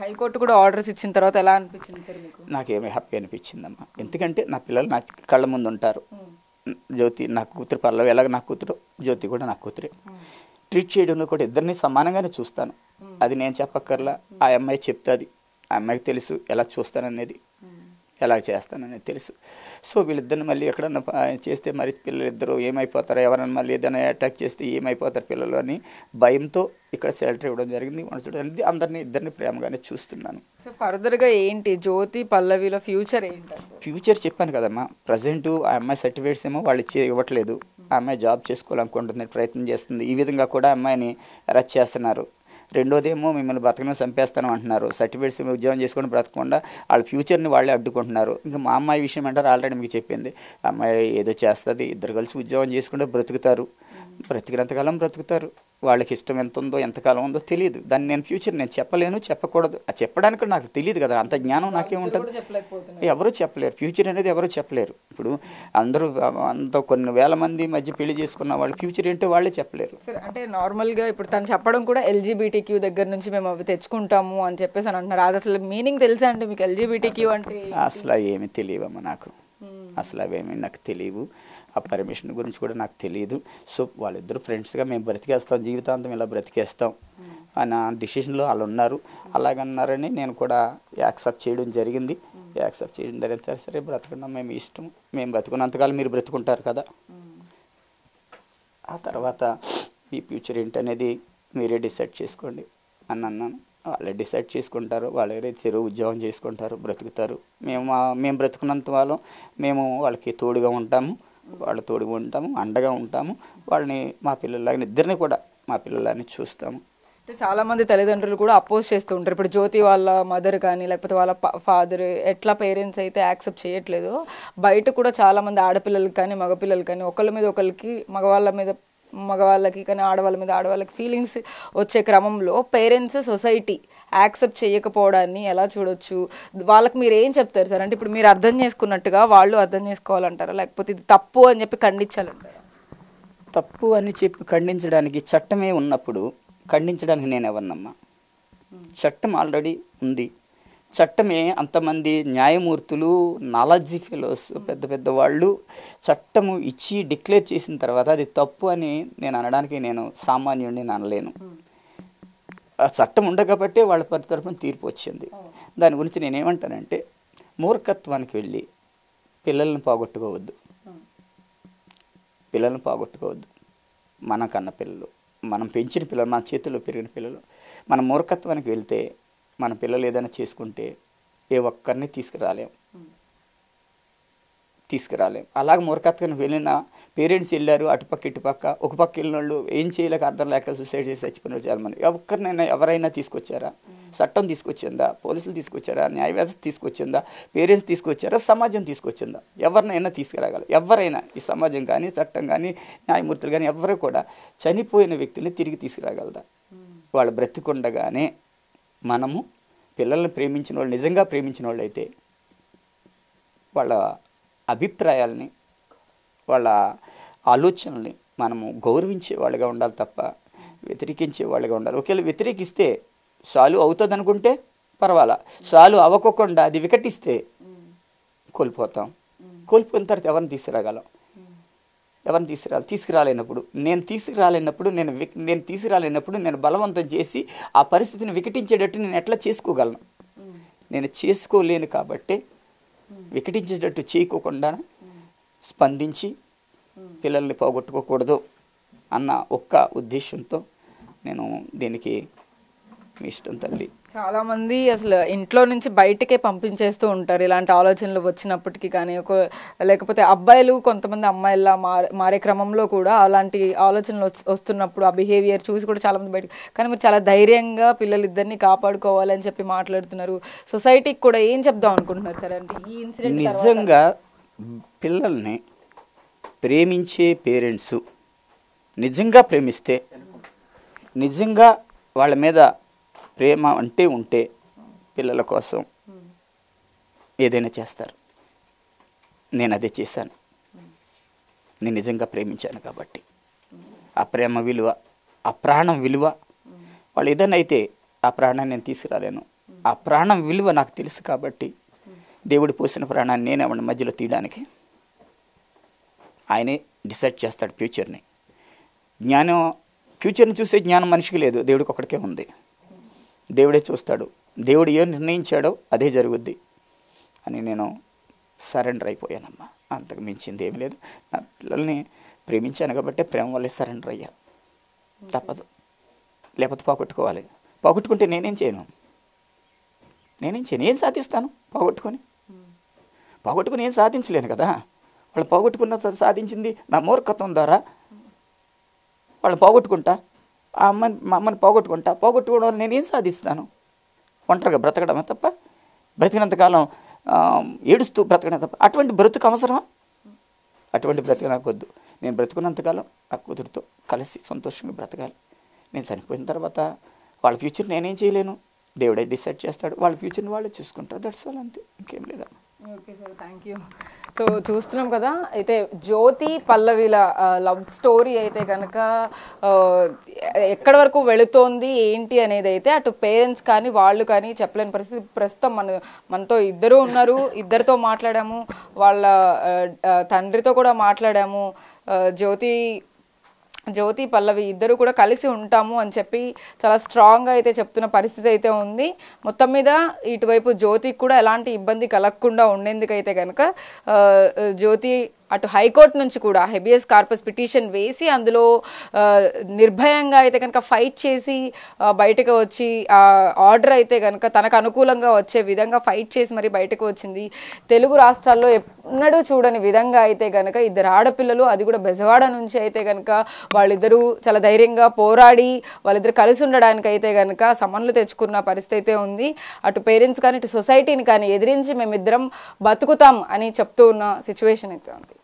హైకోర్టు కూడా ఆర్డర్స్ ఇచ్చిన తర్వాత ఎలా అనిపించింది సార్ మీకు? నాకేమీ హ్యాపీ అనిపించిందమ్మా. ఎందుకంటే నా పిల్లలు నా కళ్ళ ముందు ఉంటారు. జ్యోతి నా కూతురు, పల్లవి ఎలాగ నా కూతురు, జ్యోతి కూడా నా కూతురే. ట్రీట్ చేయడంలో కూడా ఇద్దరిని సమానంగానే చూస్తాను. అది నేను చెప్పక్కర్లా, ఆ అమ్మాయి చెప్తుంది. ఆ అమ్మాయికి తెలుసు ఎలా చూస్తాననేది, ఎలా చేస్తాననేది తెలుసు. సో వీళ్ళిద్దరిని మళ్ళీ ఎక్కడన్నా చేస్తే మరి పిల్లలిద్దరూ ఏమైపోతారో, ఎవరైనా మళ్ళీ ఏదైనా అటాక్ చేస్తే ఏమైపోతారు పిల్లలు అని భయంతో ఇక్కడ షెల్టర్ ఇవ్వడం జరిగింది. చూడండి ఇద్దరిని ప్రేమగానే చూస్తున్నాను. సో ఫర్దర్గా ఏంటి జ్యోతి పల్లవిలో ఫ్యూచర్ ఏంటి? ఫ్యూచర్ చెప్పాను కదమ్మా, ప్రజెంట్ ఆ అమ్మాయి సర్టిఫికేట్స్ ఏమో వాళ్ళు ఇవ్వట్లేదు. ఆ అమ్మాయి జాబ్ చేసుకోవాలనుకుంటుంది, ప్రయత్నం చేస్తుంది. ఈ విధంగా కూడా అమ్మాయిని అరెస్ట్ చేస్తున్నారు. రెండోదేమో మిమ్మల్ని బతకను చంపేస్తాను అంటున్నారు. సర్టిఫికేట్స్ ఉద్యోగం చేసుకొని బ్రతకకుండా వాళ్ళ ఫ్యూచర్ని వాళ్ళే అడ్డుకుంటున్నారు. ఇంకా మా అమ్మాయి విషయం అంటారు, ఆల్రెడీ మీకు చెప్పింది. అమ్మాయి ఏదో చేస్తుంది, ఇద్దరు కలిసి ఉద్యోగం చేసుకుంటే బ్రతుకుతారు, బ్రతికినంతకాలం బ్రతుకుతారు. వాళ్ళకి ఇష్టం ఎంత ఉందో ఎంతకాలం ఉందో తెలియదు. దాన్ని నేను ఫ్యూచర్ నేను చెప్పలేను, చెప్పకూడదు. చెప్పడానికి నాకు తెలియదు కదా, అంత జ్ఞానం నాకేముంటుంది. ఎవరు చెప్పలేరు, ఫ్యూచర్ అనేది ఎవరు చెప్పలేరు. ఇప్పుడు అందరూ కొన్ని వేల మంది మధ్య పెళ్లి చేసుకున్న వాళ్ళు ఫ్యూచర్ ఏంటో వాళ్ళే చెప్పలేరు. అంటే నార్మల్గా ఇప్పుడు తను చెప్పడం కూడా LGBTQ దగ్గర నుంచి మేము అవి తెచ్చుకుంటాము అని చెప్పేసి అని అంటున్నారు. అది అసలు మీనింగ్ తెలుసా అంటే మీకు? LGBTQ అంటే అసలు ఏమి తెలియవమ్మా నాకు, అసలు అవేమి నాకు తెలియవు. ఆ పర్మిషన్ గురించి కూడా నాకు తెలియదు. సో వాళ్ళిద్దరు ఫ్రెండ్స్గా మేము బ్రతికేస్తాం, జీవితాంతం ఇలా బ్రతికేస్తాం అన్న డిసిషన్లో వాళ్ళు ఉన్నారు. అలాగన్నారని నేను కూడా యాక్సెప్ట్ చేయడం జరిగింది. యాక్సెప్ట్ చేయడం జరిగితే సరే బ్రతకడం మేము ఇష్టం, మేము బ్రతుకున్నంతకాలం మీరు బ్రతుకుంటారు కదా, ఆ తర్వాత మీ ఫ్యూచర్ ఏంటనేది మీరే డిసైడ్ చేసుకోండి అని అన్నాను. వాళ్ళే డిసైడ్ చేసుకుంటారు, వాళ్ళే చెరువు ఉద్యోగం చేసుకుంటారు, బ్రతుకుతారు. మేము బ్రతుకున్నంత వాళ్ళం మేము వాళ్ళకి తోడుగా ఉంటాము, వాళ్ళు తోడుగా ఉంటాము, అండగా ఉంటాము. వాళ్ళని మా పిల్లలాగా ఇద్దరిని కూడా మా పిల్లలని చూస్తాము. అంటే చాలా మంది తల్లిదండ్రులు కూడా అపోజ్ చేస్తూ ఉంటారు. ఇప్పుడు జ్యోతి వాళ్ళ మదర్ కానీ లేకపోతే వాళ్ళ ఫాదర్ ఎట్లా పేరెంట్స్ అయితే యాక్సెప్ట్ చేయట్లేదు, బయట కూడా చాలా మంది ఆడపిల్లలకి కానీ మగపిల్లలకి కానీ ఒకళ్ళ మీద ఒకరికి, మగవాళ్ళకి కానీ ఆడవాళ్ళకి ఫీలింగ్స్ వచ్చే క్రమంలో పేరెంట్స్ సొసైటీ యాక్సెప్ట్ చేయకపోవడాన్ని ఎలా చూడొచ్చు? వాళ్ళకి మీరు ఏం చెప్తారు సార్? అంటే ఇప్పుడు మీరు అర్థం చేసుకున్నట్టుగా వాళ్ళు అర్థం చేసుకోవాలంటారా, లేకపోతే ఇది తప్పు అని చెప్పి ఖండించాలంటారా? తప్పు అని చెప్పి ఖండించడానికి చట్టమే ఉన్నప్పుడు ఖండించడానికి నేను ఎవరినమ్మా? చట్టం ఆల్రెడీ ఉంది, చట్టమే అంతమంది న్యాయమూర్తులు, నాలెడ్జీ ఫెలోస్, పెద్ద పెద్ద వాళ్ళు చట్టము ఇచ్చి డిక్లేర్ చేసిన తర్వాత అది తప్పు అని నేను అనడానికి నేను సామాన్యుడిని అనలేను. ఆ చట్టం ఉండకపోతే వాళ్ళ తరఫున తీర్పు వచ్చింది. దాని గురించి నేనేమంటానంటే, మూర్ఖత్వానికి వెళ్ళి పిల్లల్ని పోగొట్టుకోవద్దు. పిల్లల్ని పోగొట్టుకోవద్దు. మనకన్న పిల్లలు, మనం పెంచిన పిల్లలు, మన చేతుల్లో పెరిగిన పిల్లలు. మన మూర్ఖత్వానికి వెళ్తే మన పిల్లలు ఏదైనా చేసుకుంటే ఏ ఒక్కరిని తీసుకురాలేం. అలాగే మూర్ఖత్వానికి వెళ్ళిన పేరెంట్స్ వెళ్ళారు, అటుపక్క ఇటుపక్క, ఒక పక్క వెళ్ళిన వాళ్ళు ఏం చేయలేక అర్థం లేక సూసైడ్ చేసి చచ్చిపోయిన వాళ్ళు చాలామంది. ఒక్కరినైనా ఎవరైనా తీసుకొచ్చారా? చట్టం తీసుకొచ్చిందా? పోలీసులు తీసుకొచ్చారా? న్యాయ వ్యవస్థ తీసుకొచ్చిందా? పేరెంట్స్ తీసుకొచ్చారా? సమాజం తీసుకొచ్చిందా? ఎవరినైనా తీసుకురాగలరు. ఎవరైనా, ఈ సమాజం కానీ, చట్టం కానీ, న్యాయమూర్తులు కానీ ఎవరు కూడా చనిపోయిన వ్యక్తుల్ని తిరిగి తీసుకురాగలరా? వాళ్ళు బ్రతికుండగానే మనము పిల్లల్ని ప్రేమించిన వాళ్ళు, నిజంగా ప్రేమించిన వాళ్ళు అయితే వాళ్ళ అభిప్రాయాలని, వాళ్ళ ఆలోచనల్ని మనము గౌరవించే వాళ్ళుగా ఉండాలి తప్ప వ్యతిరేకించే వాళ్ళుగా ఉండాలి. ఒకవేళ వ్యతిరేకిస్తే సాల్వ్ అవుతుంది అనుకుంటే పర్వాలా, సాల్వ్ అవ్వకుండా అది వికటిస్తే కోల్పోతాం. కోల్పోయిన తర్వాత ఎవరిని తీసుకురాగలం? తీసుకురాలేనప్పుడు నేను బలవంతం చేసి ఆ పరిస్థితిని వికటించేటట్టు నేను ఎట్లా చేసుకోగలను? నేను చేసుకోలేను. కాబట్టి వికటించేటట్టు చేయకోకుండా స్పందించి పిల్లల్ని పోగొట్టుకోకూడదు అన్న ఒక్క ఉద్దేశంతో నేను దీనికి మీ ఇష్టం తల్లి. చాలా మంది అసలు ఇంట్లో నుంచి బయటకే పంపించేస్తూ ఉంటారు ఇలాంటి ఆలోచనలు వచ్చినప్పటికీ. కానీ లేకపోతే అబ్బాయిలు కొంతమంది అమ్మాయిలా మారే క్రమంలో కూడా అలాంటి ఆలోచనలు వస్తున్నప్పుడు ఆ బిహేవియర్ చూసి కూడా చాలా మంది బయట. కానీ మీరు చాలా ధైర్యంగా పిల్లలిద్దరిని కాపాడుకోవాలని చెప్పి మాట్లాడుతున్నారు. సొసైటీకి కూడా ఏం చెప్దాం అనుకుంటున్నారు సార్? అంటే ఈ ఇన్సిడెంట్ నిజంగా పిల్లల్ని ప్రేమించే పేరెంట్స్ నిజంగా ప్రేమిస్తే, నిజంగా వాళ్ళ మీద ప్రేమ ఉంటే పిల్లల కోసం ఏదైనా చేస్తారు. నేను అదే చేశాను. నేను నిజంగా ప్రేమించాను కాబట్టి ఆ ప్రేమ విలువ, ఆ ప్రాణం విలువ, వాళ్ళు ఏదైనా అయితే ఆ ప్రాణాన్ని నేను తీసుకురాలేను. ఆ ప్రాణం విలువ నాకు తెలుసు కాబట్టి దేవుడు పోసిన ప్రాణాన్ని నేనే వాళ్ళ మధ్యలో తీయడానికి ఆయనే డిసైడ్ చేస్తాడు ఫ్యూచర్ని. ఫ్యూచర్ని చూసే జ్ఞానం మనిషికి లేదు, దేవుడికి ఒకడికే ఉంది. దేవుడే చూస్తాడు. దేవుడు ఏం నిర్ణయించాడో అదే జరుగుద్ది అని నేను సరెండర్ అయిపోయానమ్మా. అంతకు మించింది ఏమి లేదు. నా పిల్లల్ని ప్రేమించాను కాబట్టి ప్రేమ వల్లే సరెండర్ అయ్యా. తప్పదు, లేకపోతే పోగొట్టుకుంటే నేనేం చేయను? ఏం సాధిస్తాను? పోగొట్టుకొని ఏం సాధించలేను కదా. వాళ్ళు పోగొట్టుకున్న సాధించింది నా మూర్ఖత్వం ద్వారా. వాళ్ళు పోగొట్టుకుంటా, మా అమ్మని పోగొట్టుకోవడం వల్ల నేనేం సాధిస్తాను? ఒంటరిగా బ్రతకడమే తప్ప, బ్రతికినంతకాలం ఏడుస్తూ బ్రతకడం తప్ప. అటువంటి బ్రతుకు అవసరమా? అటువంటి బ్రతుకు నాకు వద్దు. నేను బ్రతుకున్నంతకాలం ఆ కూతురుతో కలిసి సంతోషంగా బ్రతకాలి. నేను చనిపోయిన తర్వాత వాళ్ళ ఫ్యూచర్ నేనేం చేయలేను. దేవుడే డిసైడ్ చేస్తాడు. వాళ్ళ ఫ్యూచర్ని వాళ్ళే చూసుకుంటారు. దట్స్ ఆల్, అంతే, ఇంకేం లేదమ్మా. Okay sir, thank you. So చూస్తున్నాం కదా, అయితే జ్యోతి పల్లవిల లవ్ స్టోరీ అయితే కనుక ఎక్కడి వరకు వెళుతోంది ఏంటి అనేది అయితే అటు పేరెంట్స్ కానీ వాళ్ళు కానీ చెప్పలేని పరిస్థితి. ప్రస్తుతం మనతో ఇద్దరు ఉన్నారు, ఇద్దరితో మాట్లాడాము, వాళ్ళ తండ్రితో కూడా మాట్లాడాము. జ్యోతి పల్లవి ఇద్దరు కూడా కలిసి ఉంటాము అని చెప్పి చాలా స్ట్రాంగ్గా అయితే చెప్తున్న పరిస్థితి అయితే ఉంది. మొత్తం మీద ఇటువైపు జ్యోతికి కూడా ఎలాంటి ఇబ్బంది కలగకుండా ఉండేందుకైతే కనుక జ్యోతి అటు హైకోర్టు నుంచి కూడా హెబియస్ కార్పస్ పిటిషన్ వేసి అందులో నిర్భయంగా అయితే కనుక ఫైట్ చేసి బయటకు వచ్చి ఆర్డర్ అయితే కనుక తనకు అనుకూలంగా వచ్చే విధంగా ఫైట్ చేసి మరి బయటకు వచ్చింది. తెలుగు రాష్ట్రాల్లో ఎన్నడూ చూడని విధంగా అయితే కనుక ఇద్దరు ఆడపిల్లలు, అది కూడా బెజవాడ నుంచి అయితే కనుక వాళ్ళిద్దరూ చాలా ధైర్యంగా పోరాడి వాళ్ళిద్దరు కలిసి ఉండడానికి అయితే కనుక సమన్లు తెచ్చుకున్న పరిస్థితి అయితే ఉంది. అటు పేరెంట్స్ కానీ ఇటు సొసైటీని కానీ ఎదిరించి మేమిద్దరం బతుకుతాం అని చెప్తూ ఉన్న సిచ్యువేషన్ అయితే ఉంది.